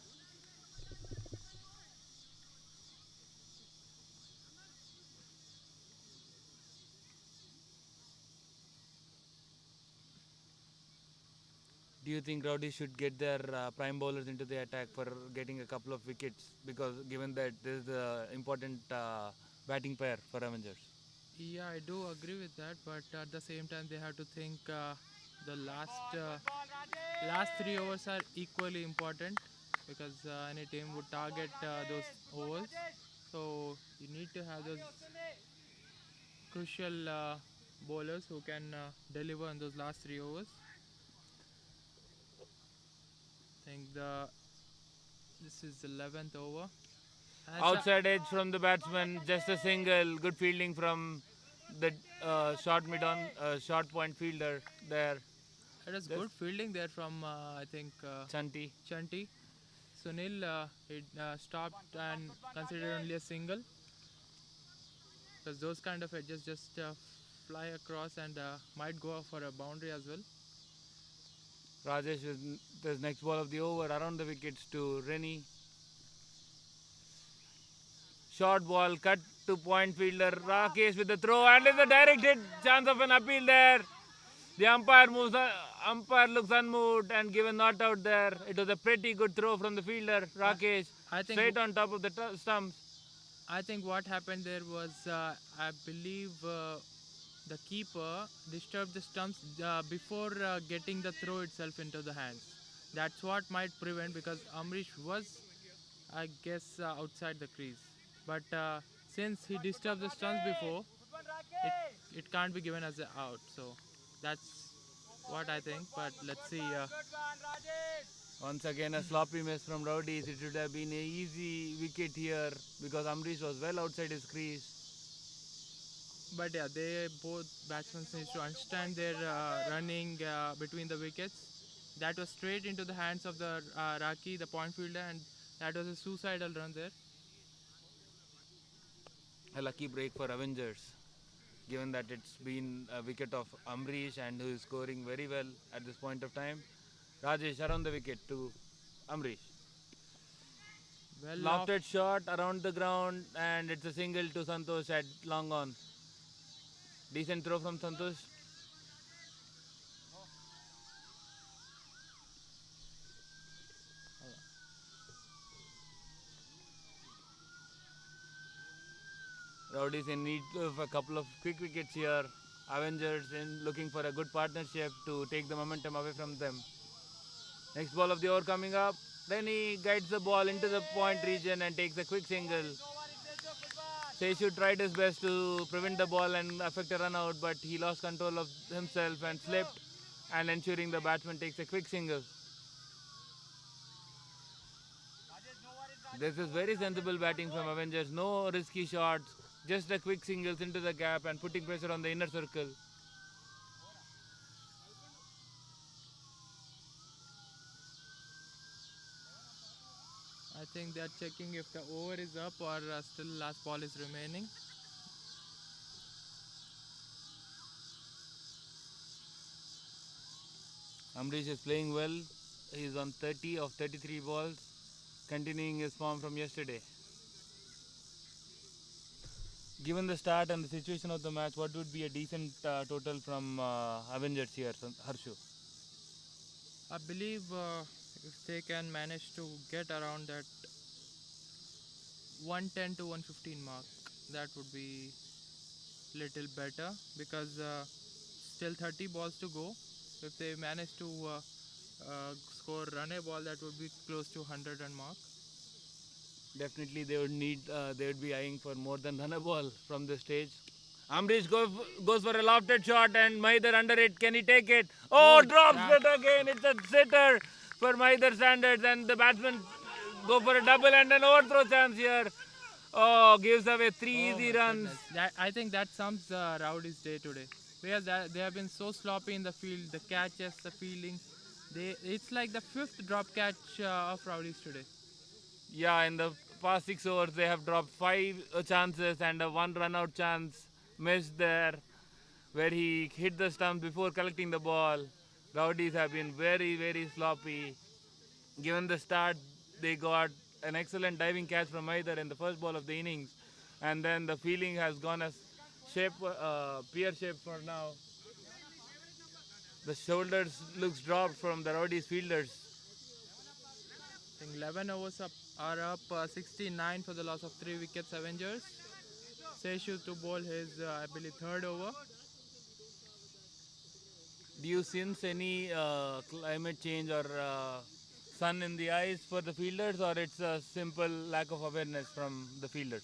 Do you think Rowdy should get their prime bowlers into the attack for getting a couple of wickets? Because given that this is the important batting pair for Avengers. Yeah, I do agree with that, but at the same time, they have to think the last 3 overs are equally important, because any team would target those overs. So you need to have those crucial bowlers who can deliver in those last 3 overs. I think this is the 11th over. Outside edge from the batsman, just a single. Good fielding from the short point fielder there. It was good fielding there from I think Chanti. Sunil. He stopped and considered only a single, because those kind of edges just fly across and might go for a boundary as well. Rajesh with this next ball of the over around the wickets to Rennie. Short ball cut to point fielder Rakesh with the throw, and it's a direct hit. Chance of an appeal there. The umpire looks unmoved and given not out there. It was a pretty good throw from the fielder Rakesh, I think straight on top of the stumps. I think what happened there was I believe the keeper disturbed the stumps before getting the throw itself into the hands. That's what might prevent, because Amrish was, I guess, outside the crease. But since he disturbed the stumps before, it can't be given as an out. So that's what I think. But let's see. Once again, a sloppy miss from Rowdys. It should have been an easy wicket here because Amrish was well outside his crease. But yeah, they both batsmen need to understand their running between the wickets. That was straight into the hands of the Raki, the point fielder, and that was a suicidal run there. A lucky break for Avengers, given that it's been a wicket of Amrish and who is scoring very well at this point of time. Rajesh around the wicket to Amrish. Well, Lofted shot around the ground, and it's a single to Santosh at long on. Decent throw from Santosh. Rowdys in need of a couple of quick wickets here. Avengers in looking for a good partnership to take the momentum away from them. Next ball of the over coming up. Then he guides the ball into the point region and takes a quick single. Seshu tried his best to prevent the ball and affect a run out, but he lost control of himself and slipped, and ensuring the batsman takes a quick single. This is very sensible batting from Avengers. No risky shots, just a quick singles into the gap and putting pressure on the inner circle. I think they are checking if the over is up or still last ball is remaining. Amrish is playing well. He is on 30 of 33 balls, continuing his form from yesterday. Given the start and the situation of the match, what would be a decent total from Avengers here, Harshu? I believe if they can manage to get around that 110 to 115 mark, that would be little better, because still 30 balls to go. If they manage to score run a ball, that would be close to 100 run mark. Definitely they would be eyeing for more than run a ball from this stage. Amrish goes for a lofted shot and Mahinder under it. Can he take it? Oh, drops it again. It's a sitter for Mahinder standards, and the batsman go for a double and an overthrow chance here. Oh, gives away three easy runs. I think that sums Rowdy's day today, because they have been so sloppy in the field, the catches, the fielding. It's like the fifth drop catch of Rowdys today. Yeah, in the past 6 overs, they have dropped 5 chances and a one run out chance missed there, where he hit the stump before collecting the ball. Rowdies have been very, very sloppy. Given the start, they got an excellent diving catch from either in the first ball of the innings, and then the fielding has gone as pear shape for now. The shoulders looks dropped from the Rowdies fielders. I think 11 overs are up 69 for the loss of 3 wickets. Avengers. Seshu to bowl his, I believe, third over. Do you sense any climate change or sun in the eyes for the fielders, or it's a simple lack of awareness from the fielders?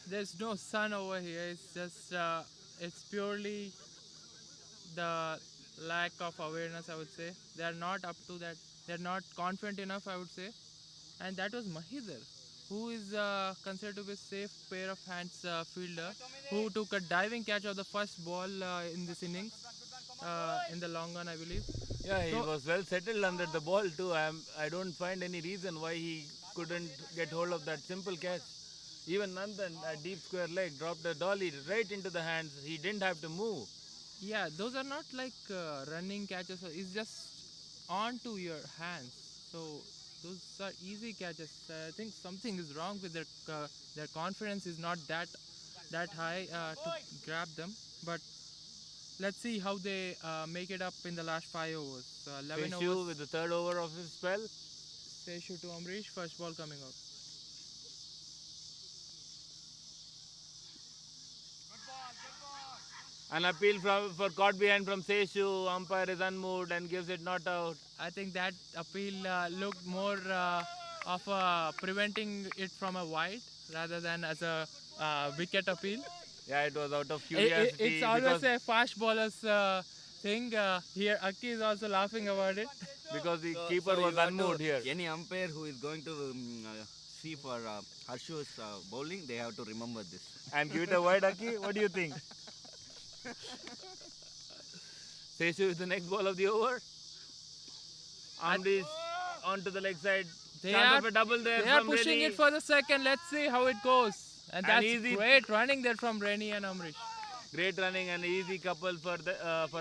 There's no sun over here. It's just it's purely the lack of awareness, I would say. They are not up to that. They're not confident enough, I would say. And that was Mahidar, who is considered to be a safe pair of hands fielder, who took a diving catch of the first ball in this innings, in the long run, I believe. Yeah, he was well settled under the ball too. I don't find any reason why he couldn't get hold of that simple catch. Even Nandan, a deep square leg, dropped a dolly right into the hands. He didn't have to move. Yeah, those are not like running catches. It's just onto your hands. So those are easy catches. I think something is wrong with their confidence is not that high to grab them. But let's see how they make it up in the last 5 overs. 11 Seshu overs. with the third over of his spell. Seshu to Amrish, first ball coming out. An appeal for caught behind from Seshu. Umpire is unmoved and gives it not out. I think that appeal looked more of preventing it from a wide rather than as a wicket appeal. Yeah, it was out of curiosity. It's always a fast bowler's thing. Here, Aki is also laughing about it. Because the keeper was unmoved here. Any umpire who is going to see for Harshu's bowling, they have to remember this. And give it a wide, Aki. What do you think? Seshu is the next ball of the over. Amrish onto the leg side. Chance of a double there They are from pushing Reni. it for the second. Let's see how it goes. And An that's easy- great running there from Reni and Amrish. Great running and easy couple for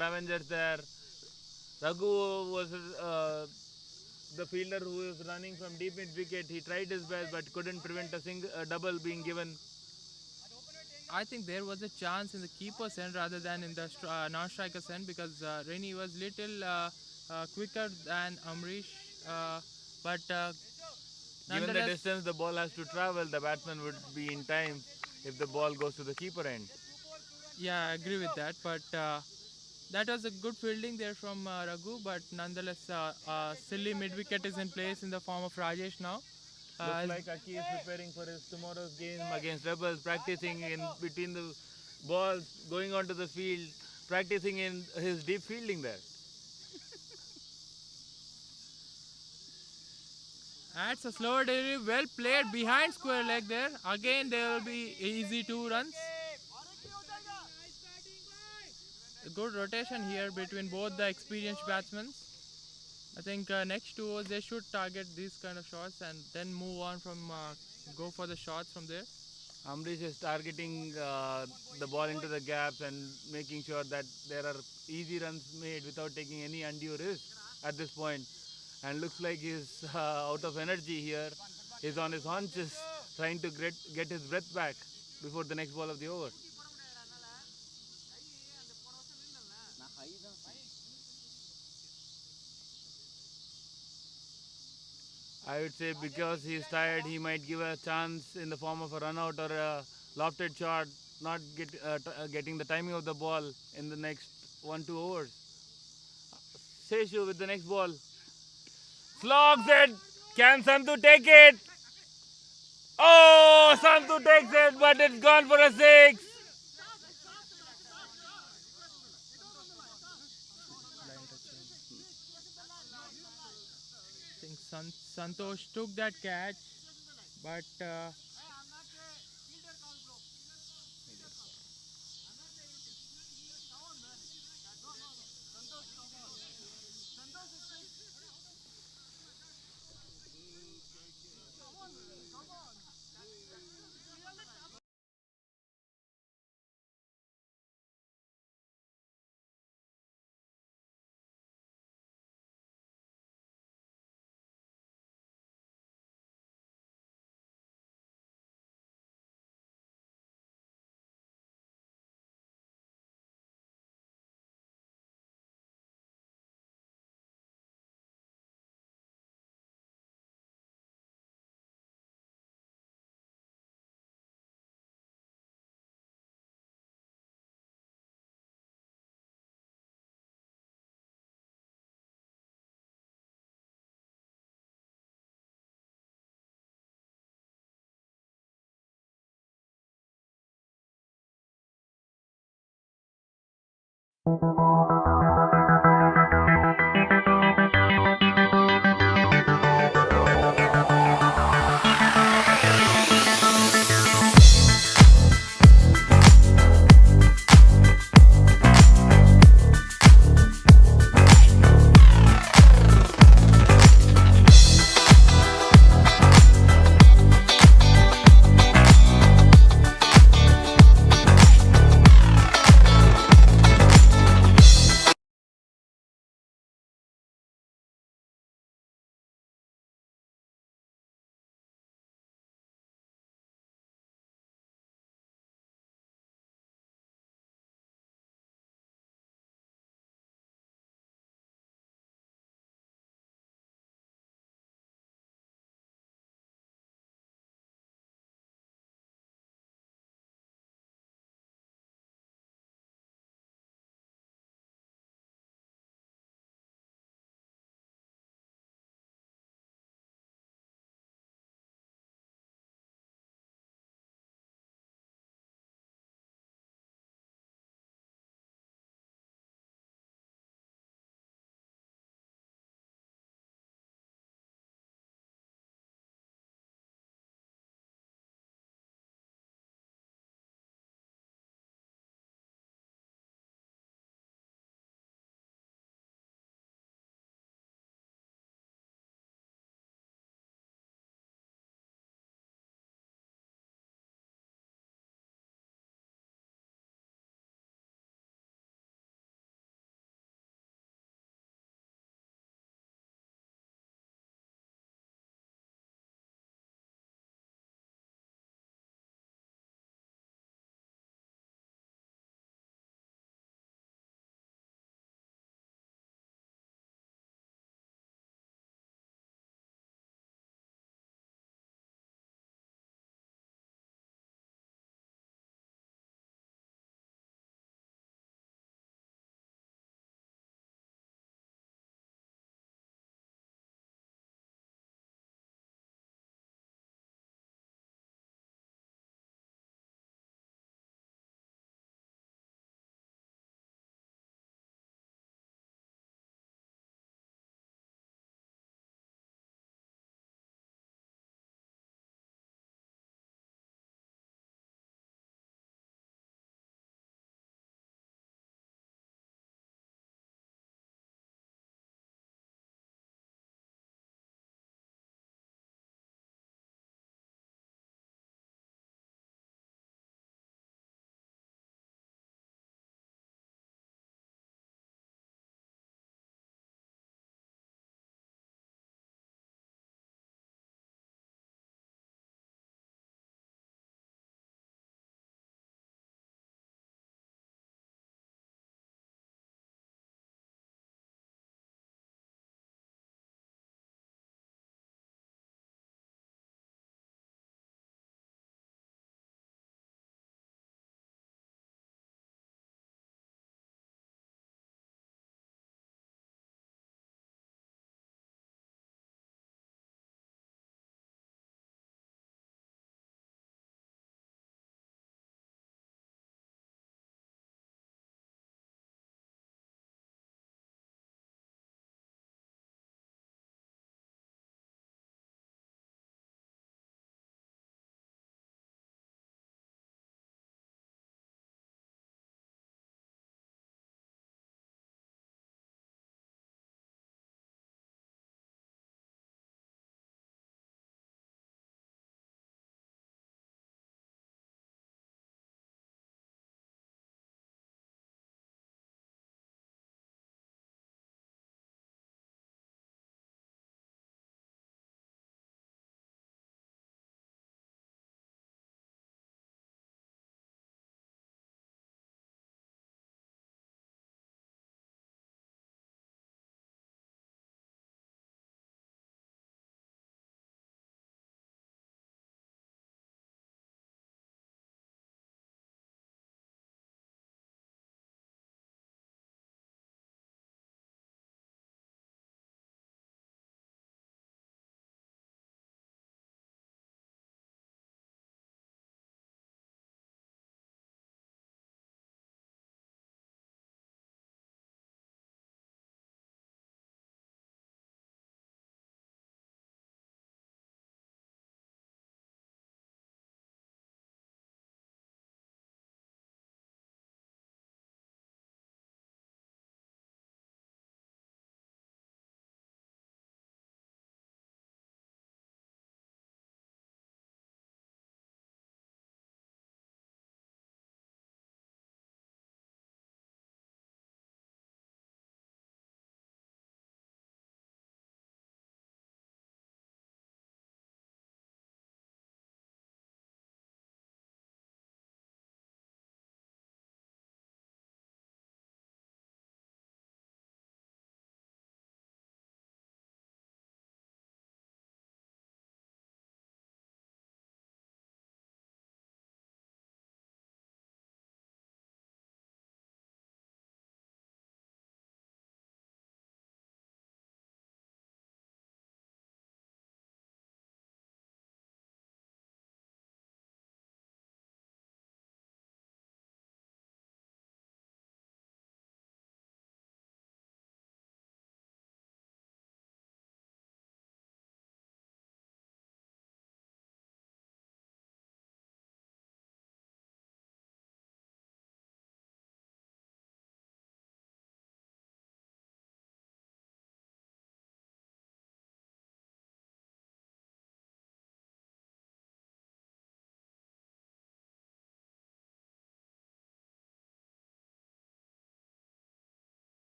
Avengers there. Raghu was the fielder who was running from deep mid wicket. He tried his best but couldn't prevent a double being given. I think there was a chance in the keeper's end rather than in the non-striker's end because Reni was little quicker than Amrish. But Given the nonetheless, distance the ball has to travel, the batsman would be in time if the ball goes to the keeper end. yeah, I agree with that. But that was a good fielding there from Raghu. But nonetheless, silly mid-wicket is in place in the form of Rajesh now. Looks like Aki is preparing for his tomorrow's game against Rebels, practicing in between the balls, going onto the field, practicing in his deep fielding there. That's a slower delivery, well played behind square leg there. Again, there will be easy 2 runs. A good rotation here between both the experienced batsmen. I think next 2 overs they should target these kind of shots and then move on from go for the shots from there. Amrish is targeting the ball into the gaps and making sure that there are easy runs made without taking any undue risk at this point. And looks like he's out of energy here. He's on his haunches trying to get his breath back before the next ball of the over. I would say because he's tired, he might give a chance in the form of a run out or a lofted shot, not getting the timing of the ball in the next 1-2 overs. Seshu with the next ball. Slogs it. Can Santhu take it? Oh, Santhu takes it, but it's gone for a 6. I think Santosh took that catch, but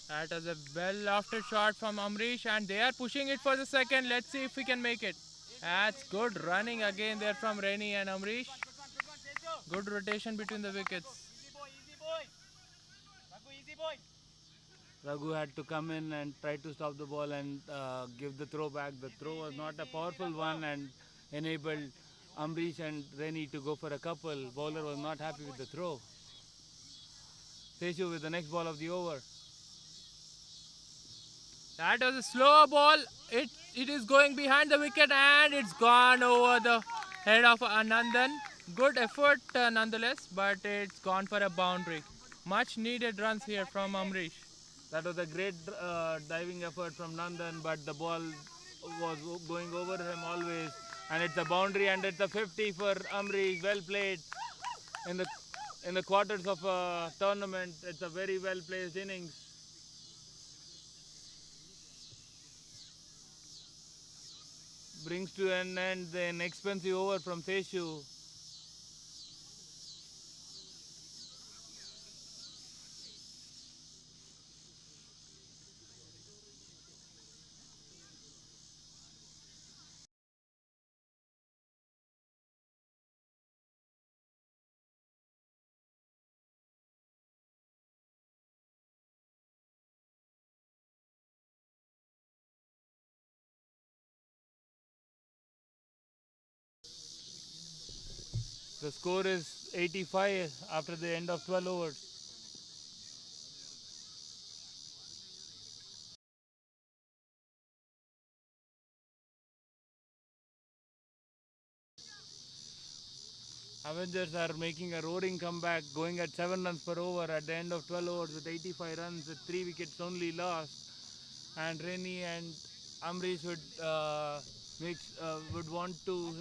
That was a well after shot from Amrish, and they are pushing it for the second. Let's see if we can make it. That's good running again there from Reni and Amrish. Good rotation between the wickets. Easy boy, easy boy. Raghu, easy boy. Raghu had to come in and try to stop the ball and give the throw back. The throw was not a powerful one and enabled Amrish and Reni to go for a couple. Bowler was not happy with the throw. Seshu with the next ball of the over. That was a slow ball. It is going behind the wicket and it's gone over the head of Anandan. Good effort nonetheless, but it's gone for a boundary. Much needed runs here from Amrish. That was a great diving effort from Nandan, but the ball was going over him always. And it's a boundary and it's a 50 for Amrish. Well played in the quarters of a tournament. It's a very well placed innings. Brings to an end an expensive over from Seshu. The score is 85 after the end of 12 overs. Avengers are making a roaring comeback, going at 7 runs per over at the end of 12 overs with 85 runs with 3 wickets only lost. And Reni and Amrish would want to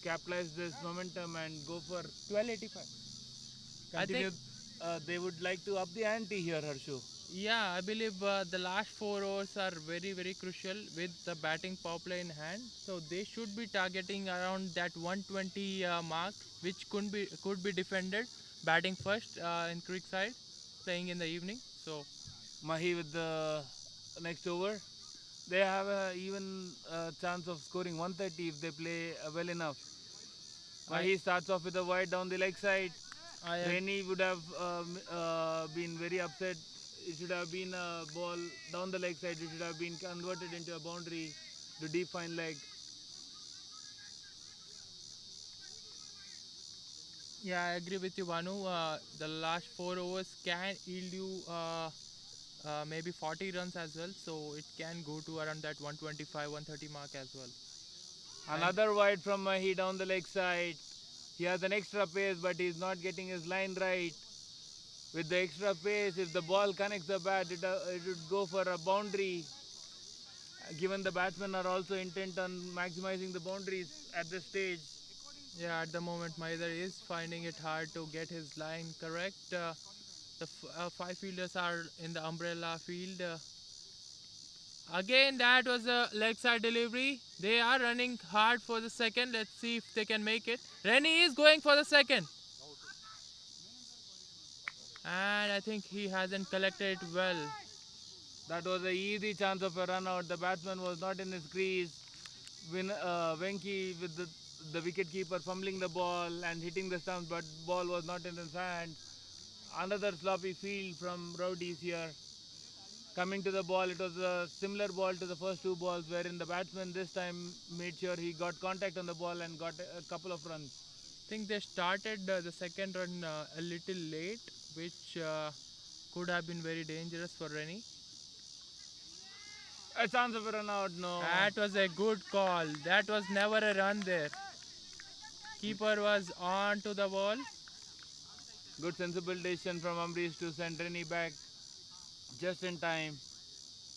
capitalize this momentum and go for 1285. Continue. They would like to up the ante here, Harshu. Yeah, I believe the last 4 overs are very, very crucial with the batting power play in hand. So they should be targeting around that 120 mark, which could be defended. Batting first in creek side, playing in the evening. So Mahi with the next over. They have a even chance of scoring 130 if they play well enough. Mahi starts off with a wide down the leg side. Reni would have been very upset. It should have been a ball down the leg side. It should have been converted into a boundary to deep fine leg. yeah, I agree with you, Banu. The last 4 overs can yield you maybe 40 runs as well. So it can go to around that 125, 130 mark as well. Another wide from Mahi down the leg side. He has an extra pace, but he's not getting his line right. With the extra pace, if the ball connects the bat, it would go for a boundary. Given the batsmen are also intent on maximizing the boundaries at this stage. Yeah, at the moment, Maidar is finding it hard to get his line correct. The 5 fielders are in the umbrella field. Again, that was a leg side delivery. They are running hard for the second. Let's see if they can make it. Reni is going for the second. And I think he hasn't collected it well. That was an easy chance of a run out. The batsman was not in his crease. Venki with the wicket keeper fumbling the ball and hitting the stumps, but ball was not in his hand. Another sloppy field from Rowdys here. Coming to the ball, it was a similar ball to the first 2 balls, wherein the batsman this time made sure he got contact on the ball and got a couple of runs. I think they started the second run a little late, which could have been very dangerous for Reni. A chance of a run out, no. That was a good call. That was never a run there. Keeper was on to the ball. Good sensible decision from Amrish to send Reni back just in time.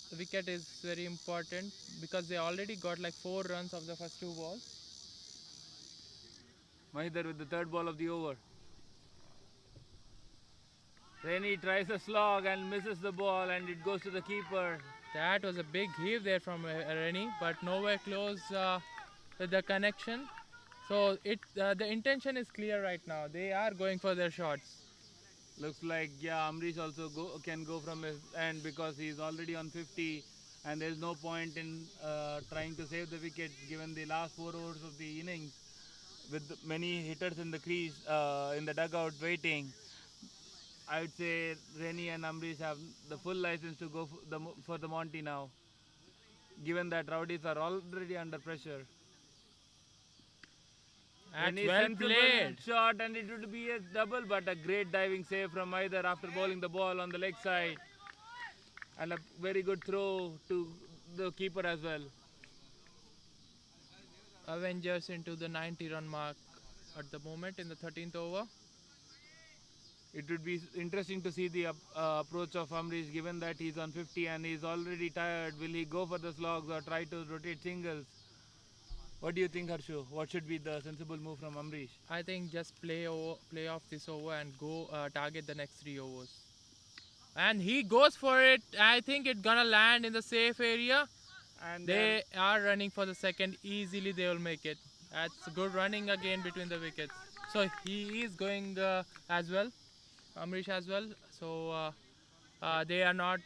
The wicket is very important because they already got like 4 runs of the first 2 balls. Mahidar with the 3rd ball of the over. Reni tries a slog and misses the ball and it goes to the keeper. That was a big heave there from Reni, but nowhere close with the connection. So the intention is clear right now. They are going for their shots. Looks like Amrish also can go from his end because he's already on 50, and there's no point in trying to save the wicket given the last 4 overs of the innings with many hitters in the crease in the dugout waiting. I would say Reni and Amrish have the full license to go for the Monty now, given that Rowdys are already under pressure. That's Any well sensible played. shot and it would be a double, but a great diving save from either after bowling the ball on the leg side, and a very good throw to the keeper as well. Avengers into the 90-run mark at the moment in the 13th over. It would be interesting to see the approach of Amrish, given that he's on 50 and he's already tired. Will he go for the slogs or try to rotate singles? What do you think, Harshu? What should be the sensible move from Amrish? I think just play off this over and go target the next 3 overs. And he goes for it. I think it's gonna land in the safe area. And They are running for the second. Easily they will make it. That's good running again between the wickets. So he is going as well, Amrish as well. So they are not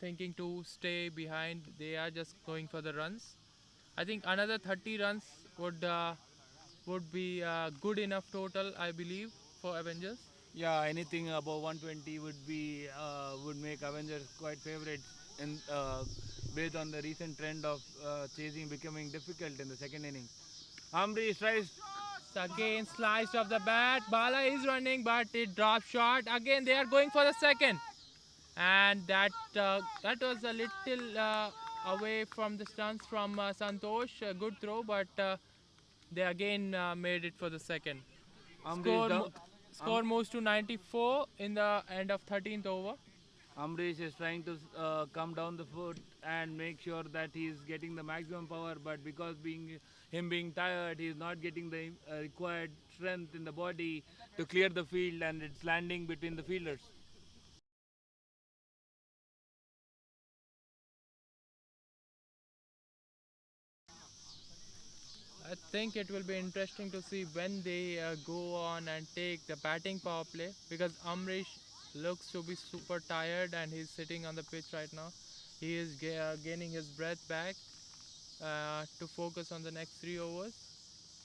thinking to stay behind. They are just going for the runs. I think another 30 runs would be good enough total, I believe, for Avengers. yeah, anything above 120 would make Avengers quite favorites in based on the recent trend of chasing becoming difficult in the second inning. Amrish tries. Again, sliced off the bat. Bala is running, but it drops short. Again, they are going for the second, and that was a little away from the stunts from Santosh. A good throw, but they again made it for the second. Amrish, Score moves to 94 in the end of 13th over. Amrish is trying to come down the foot and make sure that he's getting the maximum power, but because being tired, he's not getting the required strength in the body to clear the field, and it's landing between the fielders. I think it will be interesting to see when they go on and take the batting power play, because Amrish looks to be super tired and he's sitting on the pitch right now. He is gaining his breath back to focus on the next 3 overs.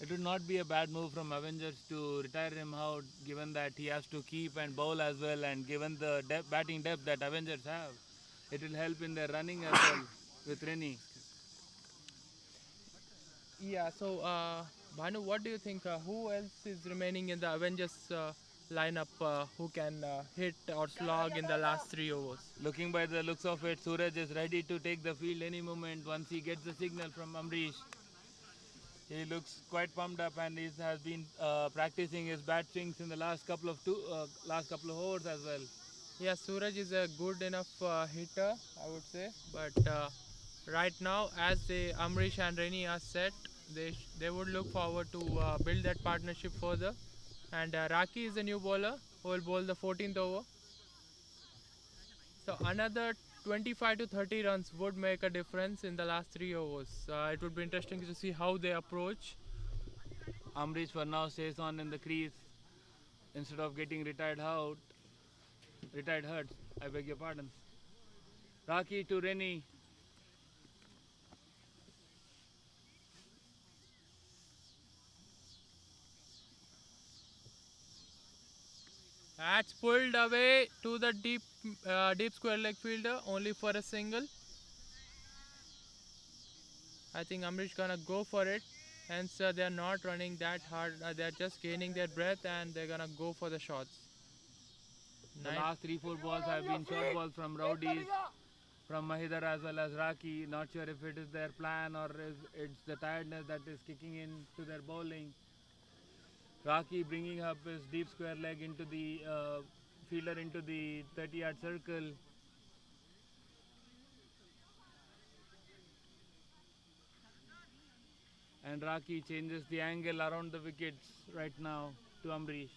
It would not be a bad move from Avengers to retire him out, given that he has to keep and bowl as well, and given the batting depth that Avengers have, it will help in their running as well with Reni. Yeah, so Bhanu, what do you think? Who else is remaining in the Avengers lineup who can hit or slog in the last 3 overs? Looking by the looks of it, Suraj is ready to take the field any moment once he gets the signal from Amrish. He looks quite pumped up and he has been practicing his bat swings in the last couple of overs as well. Yeah, Suraj is a good enough hitter, I would say. But right now, as Amrish and Reni are set, they would look forward to build that partnership further. And Raki is the new bowler who will bowl the 14th over. So another 25 to 30 runs would make a difference in the last 3 overs. It would be interesting to see how they approach. Amrish for now stays on in the crease instead of getting retired hurt. I beg your pardon. Raki to Reni. That's pulled away to the deep square leg fielder, only for a single. I think Amrish gonna go for it. Hence, they are not running that hard. They are just gaining their breath and they're gonna go for the shots. The last 3-4 balls have been short balls from Rowdys, from Mahidar as well as Raki. Not sure if it is their plan or if it's the tiredness that is kicking in to their bowling. Raki bringing up his deep square leg into the fielder into the 30-yard circle. And Raki changes the angle around the wickets right now to Amrish.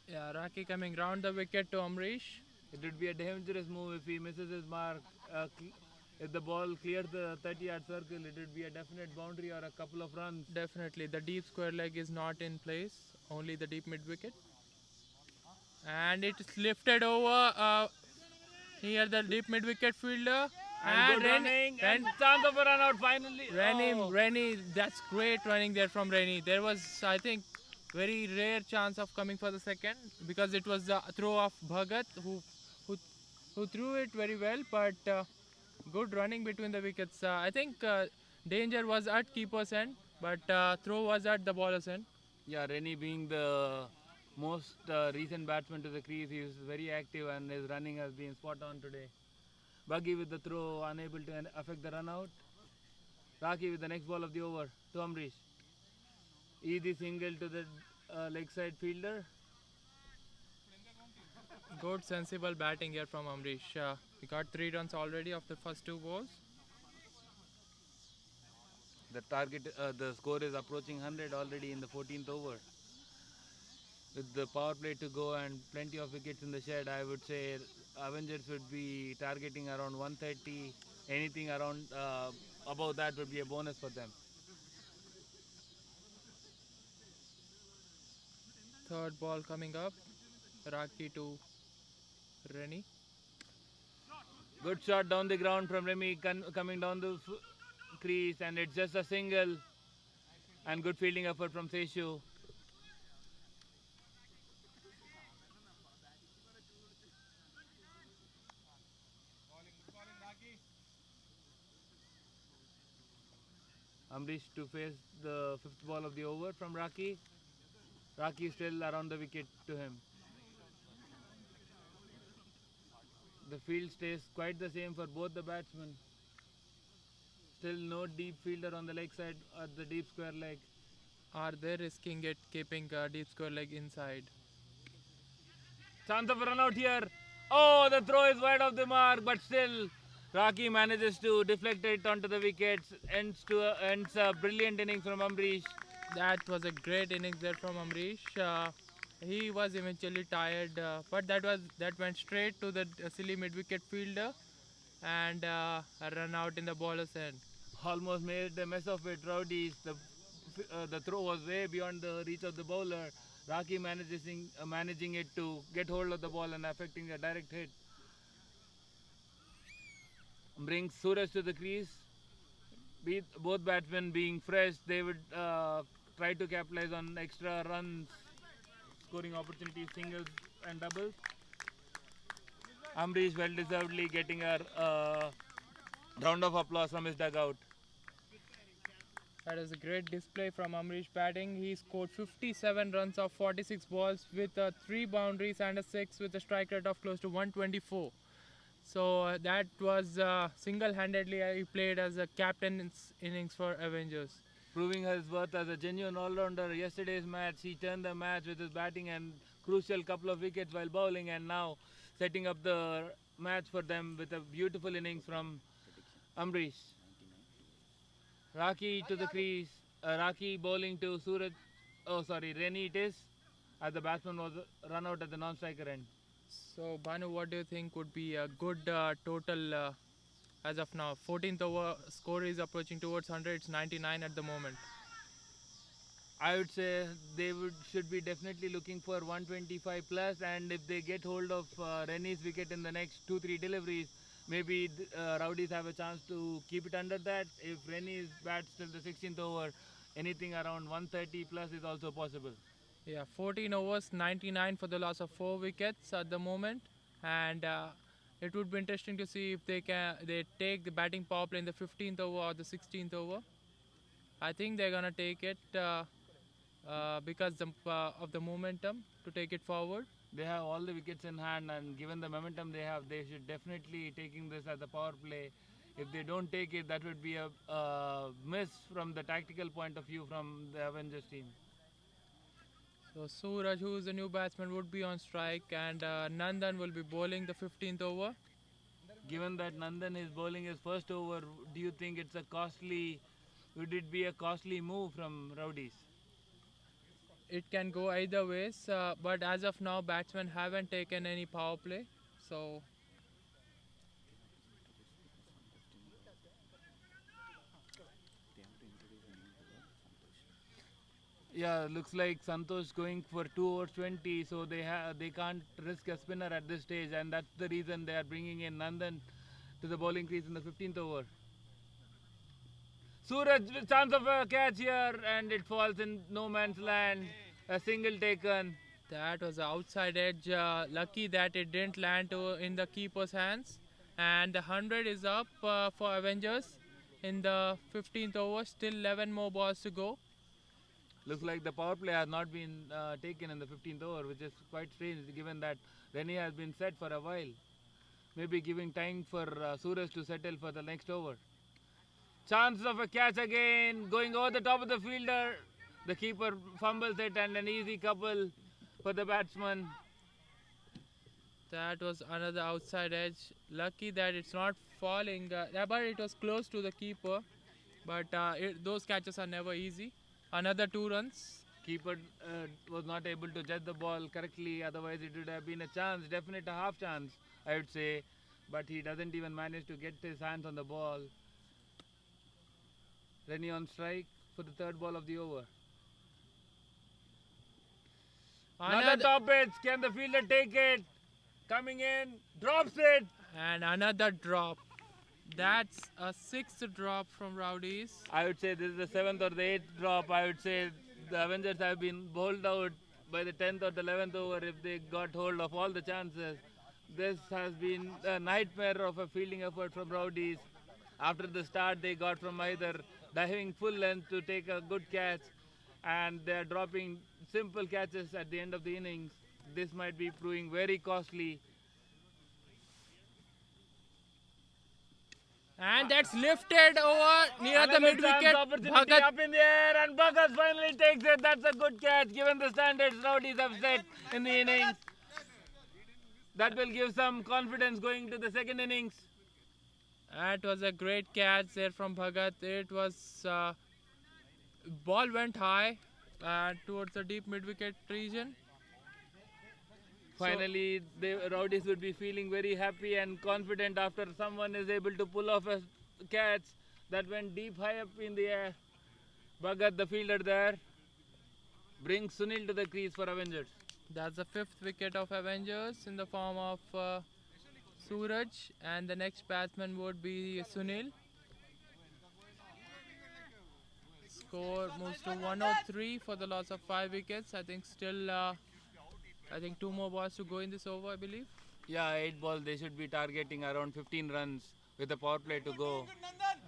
Yeah, Raki coming round the wicket to Amrish. It would be a dangerous move if he misses his mark. If the ball clears the 30-yard circle, it would be a definite boundary or a couple of runs. Definitely, the deep square leg is not in place, only the deep mid wicket. and it's lifted over near the deep mid wicket fielder. And good running and chance of a run out finally. Rennie, that's great running there from Rennie. There was, I think, very rare chance of coming for the second because it was the throw of Bhagat who, who threw it very well, but good running between the wickets. I think danger was at keeper's end, but throw was at the bowler's end. Yeah, Rennie being the most recent batsman to the crease, he is very active and his running has been spot on today. Buggy with the throw, unable to affect the run out. Raki with the next ball of the over to Amrish. Easy single to the leg side fielder. Good sensible batting here from Amrish. We got 3 runs already after first 2 balls. The score is approaching 100 already in the 14th over. With the power play to go and plenty of wickets in the shed, I would say Avengers would be targeting around 130. Anything around above that would be a bonus for them. Third ball coming up. Raki to Rennie. Good shot down the ground from Remy coming down the crease, and it's just a single. And good fielding effort from Seshu. Amrish to face the 5th ball of the over from Raki. Raki still around the wicket to him. The field stays quite the same for both the batsmen. Still no deep fielder on the leg side at the deep square leg. Are they risking it, keeping deep square leg inside? Chance of a run out here. Oh, the throw is wide off the mark, but still Raki manages to deflect it onto the wickets. Ends a brilliant innings from Amrish. That was a great innings there from Amrish. He was eventually tired, but that went straight to the silly mid-wicket fielder and a run out in the bowler's end. Almost made a mess of it. Rowdys. The throw was way beyond the reach of the bowler. Raki managing it to get hold of the ball and affecting a direct hit. Brings Suraj to the crease. Both batsmen being fresh, they would try to capitalize on extra runs, scoring opportunities, singles and doubles. Amrish well deservedly getting a round of applause from his dugout. That is a great display from Amrish batting. He scored 57 runs of 46 balls with 3 boundaries and a 6 with a strike rate of close to 124. So that was single-handedly he played as a captain's innings for Avengers. Proving his worth as a genuine all-rounder. Yesterday's match, he turned the match with his batting and crucial couple of wickets while bowling, and now setting up the match for them with a beautiful innings from Amrish. Raki to the crease. Raki bowling to Suraj. Rennie it is, as the batsman was run out at the non-striker end. So Banu, what do you think would be a good total as of now? 14th over score is approaching towards 100. It's 99 at the moment. I would say they should be definitely looking for 125 plus, and if they get hold of Rennie's wicket in the next 2-3 deliveries, maybe Rowdys have a chance to keep it under that. If Rennie bats till the 16th over, anything around 130 plus is also possible. Yeah, 14 overs, 99 for the loss of 4 wickets at the moment, and it would be interesting to see if they take the batting power play in the 15th over or the 16th over. I think they're gonna take it because of the momentum to take it forward. They have all the wickets in hand, and given the momentum they have, they should definitely taking this as a power play. If they don't take it, that would be a miss from the tactical point of view from the Avengers team. So Suraj, who is the new batsman, would be on strike, and Nandan will be bowling the 15th over. Given that Nandan is bowling his first over, do you think would it be a costly move from Rowdys? It can go either ways, but as of now, batsmen haven't taken any power play. So Yeah, looks like Santosh going for 2 overs 20, so they can't risk a spinner at this stage, and that's the reason they are bringing in Nandan to the bowling crease in the 15th over. Suraj, chance of a catch here, and it falls in no man's land. A single taken. That was the outside edge. Lucky that it didn't land in the keeper's hands. And the 100 is up for Avengers in the 15th over. Still 11 more balls to go. Looks like the power play has not been taken in the 15th over, which is quite strange given that Rennie has been set for a while. Maybe giving time for Suraj to settle for the next over. Chance of a catch again, going over the top of the fielder. The keeper fumbles it, and an easy couple for the batsman. That was another outside edge. Lucky that it's not falling, but it was close to the keeper. But those catches are never easy. Another 2 runs. Keeper was not able to judge the ball correctly, otherwise it would have been a chance, definite a half chance, I would say. But he doesn't even manage to get his hands on the ball. Rennie on strike for the 3rd ball of the over. Another top edge. Can the fielder take it? Coming in, drops it. And another drop. That's a 6th drop from Rowdys. I would say this is the 7th or the 8th drop. I would say the Avengers have been bowled out by the 10th or the 11th over if they got hold of all the chances. This has been a nightmare of a fielding effort from Rowdys. After the start they got from either diving full length to take a good catch, and they are dropping simple catches at the end of the innings. This might be proving very costly. And that's lifted over near the mid wicket. Opportunity up in the air, and Bhagat finally takes it. That's a good catch given the standards Rowdys have set in the innings. That will give some confidence going to the second innings. That was a great catch there from Bhagat. It was ball went high towards the deep mid wicket region. Finally, the Rowdys would be feeling very happy and confident after someone is able to pull off a catch that went deep high up in the air. Bhagat, the fielder there, brings Sunil to the crease for Avengers. That's the 5th wicket of Avengers in the form of Suraj, and the next batsman would be Sunil. Score moves to 103 for the loss of 5 wickets. I think still 2 more balls to go in this over, I believe. Yeah, 8 balls. They should be targeting around 15 runs with the power play to go.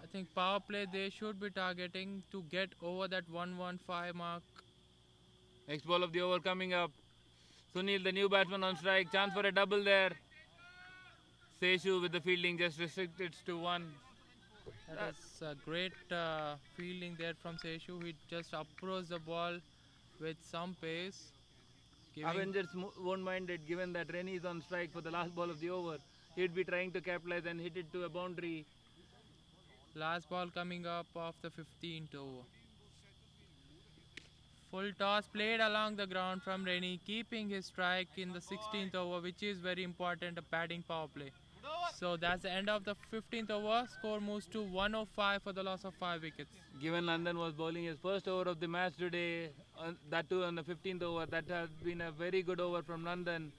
I think power play they should be targeting to get over that 115 mark. Next ball of the over coming up. Sunil, the new batsman on strike. Chance for a double there. Seshu with the fielding just restricted to 1. That was a great fielding there from Seshu. He just approached the ball with some pace. Avengers won't mind it given that Rennie is on strike for the last ball of the over. He'd be trying to capitalize and hit it to a boundary. Last ball coming up of the 15th over. Full toss played along the ground from Rennie, keeping his strike in the 16th over, which is very important, a batting power play. So that's the end of the 15th over. Score moves to 105 for the loss of 5 wickets. Given London was bowling his first over of the match today, that too on the 15th over, that has been a very good over from London.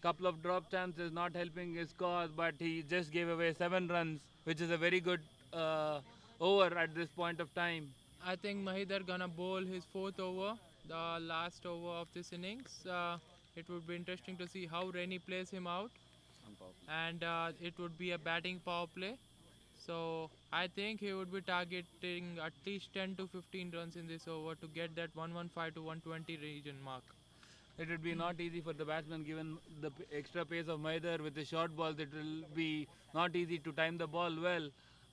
Couple of drop chances not helping his cause, but he just gave away 7 runs, which is a very good over at this point of time. I think Mahidhar gonna bowl his 4th over, the last over of this innings. It would be interesting to see how Rennie plays him out. And it would be a batting power play. So I think he would be targeting at least 10 to 15 runs in this over to get that 115 to 120 region mark. It would be not easy for the batsman given the extra pace of Mahidhar with the short balls. It will be not easy to time the ball well.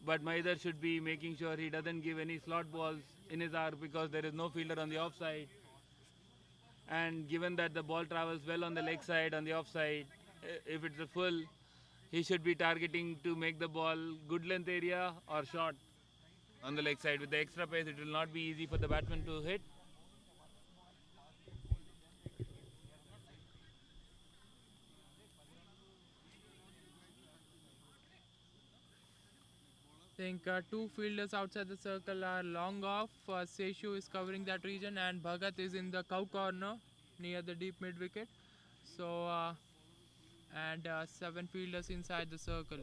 But Mahidhar should be making sure he doesn't give any slot balls in his arc because there is no fielder on the offside. And given that the ball travels well on the leg side, on the offside, if it's a full, he should be targeting to make the ball good length area or short on the leg side. With the extra pace, it will not be easy for the batsman to hit. think two fielders outside the circle are long off. Seshu is covering that region, and Bhagat is in the cow corner near the deep mid wicket. So, and seven fielders inside the circle.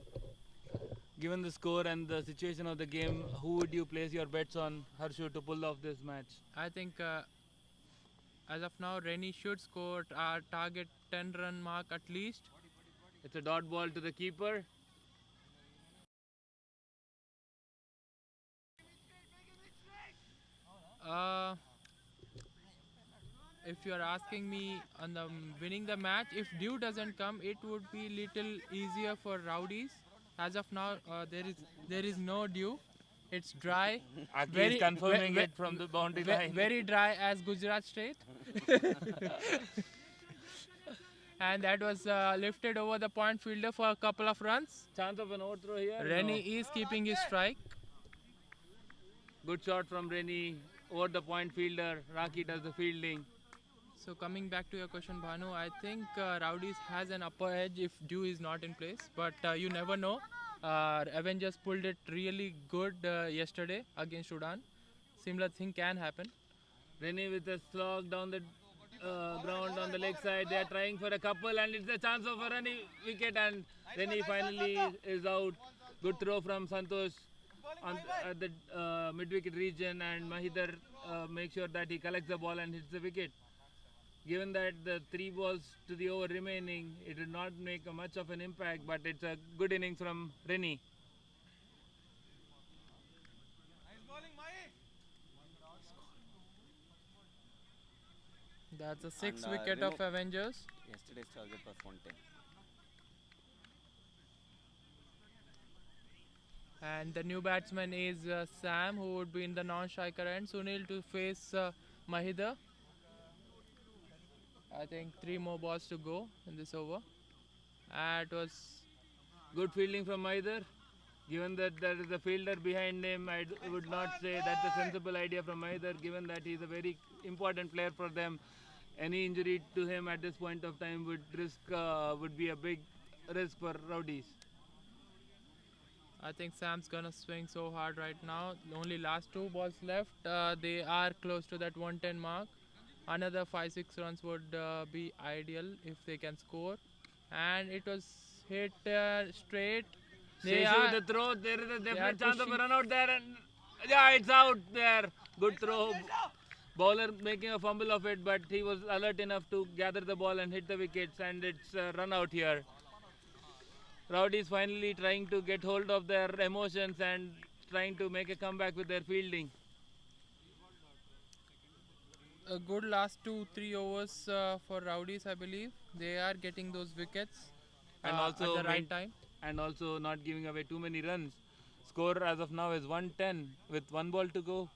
Given the score and the situation of the game, who would you place your bets on, Harshu, to pull off this match? I think as of now, Rennie should score our target 10-run mark at least. It's a dot ball to the keeper. Uh, if you are asking me on the winning the match, if dew doesn't come, it would be little easier for Rowdys. As of now, there is no dew. It's dry. Aki is confirming it from the boundary line. Very dry as Gujarat state. And that was lifted over the point fielder for a couple of runs. Chance of an overthrow here. Rennie is keeping his strike. Good shot from Rennie over the point fielder. Raki does the fielding. So coming back to your question, Bhanu, I think Rowdys has an upper edge if dew is not in place. But you never know. Avengers pulled it really good yesterday against Sudan. Similar thing can happen. Rennie with a slog down the ground on the leg side. They are trying for a couple, and it's a chance of a running wicket, and Rennie finally is out. Good throw from Santosh at the mid-wicket region, and Mahidar makes sure that he collects the ball and hits the wicket. Given that the 3 balls to the over remaining, it did not make much of an impact, but it's a good innings from Rennie. That's a sixth And, wicket of Avengers. Yesterday's target was 110. And the new batsman is Sam, who would be in the non-striker end. Sunil to face Mahidar. I think 3 more balls to go in this over. It was Good fielding from Mahidar. Given that there is a fielder behind him, I would not say that's a sensible idea from Mahidar, given that he's a very important player for them. Any injury to him at this point of time would be a big risk for Rowdys. I think Sam's gonna swing so hard right now. Only last 2 balls left. They are close to that 110 mark. Another 5-6 runs would be ideal if they can score. And it was hit straight. Seshu with the throw. There is a definite chance of a pushing. run out there. And yeah, it's out there. Good throw. Bowler making a fumble of it, but he was alert enough to gather the ball and hit the wickets, and it's a run out here. Rowdys finally trying to get hold of their emotions and trying to make a comeback with their fielding. A good last 2-3 overs for Rowdys, I believe. They are getting those wickets And at also the right time. And also not giving away too many runs. Score as of now is 110 with 1 ball to go.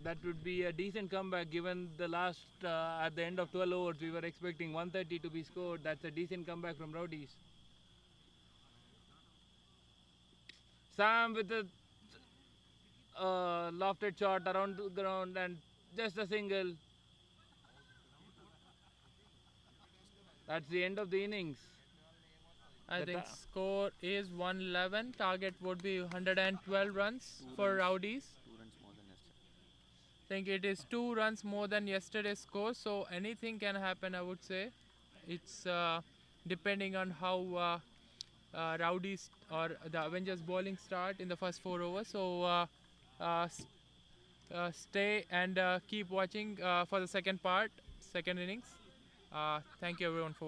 That would be a decent comeback given the last, at the end of 12 overs, we were expecting 130 to be scored. That's a decent comeback from Rowdys. Sam with a lofted shot around the ground and just a single. That's the end of the innings. I The think ta- score is 111. Target would be 112 runs for Rowdys. 2 runs more than yesterday. I think it is 2 runs more than yesterday's score, so anything can happen, I would say. It's depending on how Rowdys or the Avengers bowling start in the first 4 overs. So stay and keep watching for the second innings. Thank you everyone for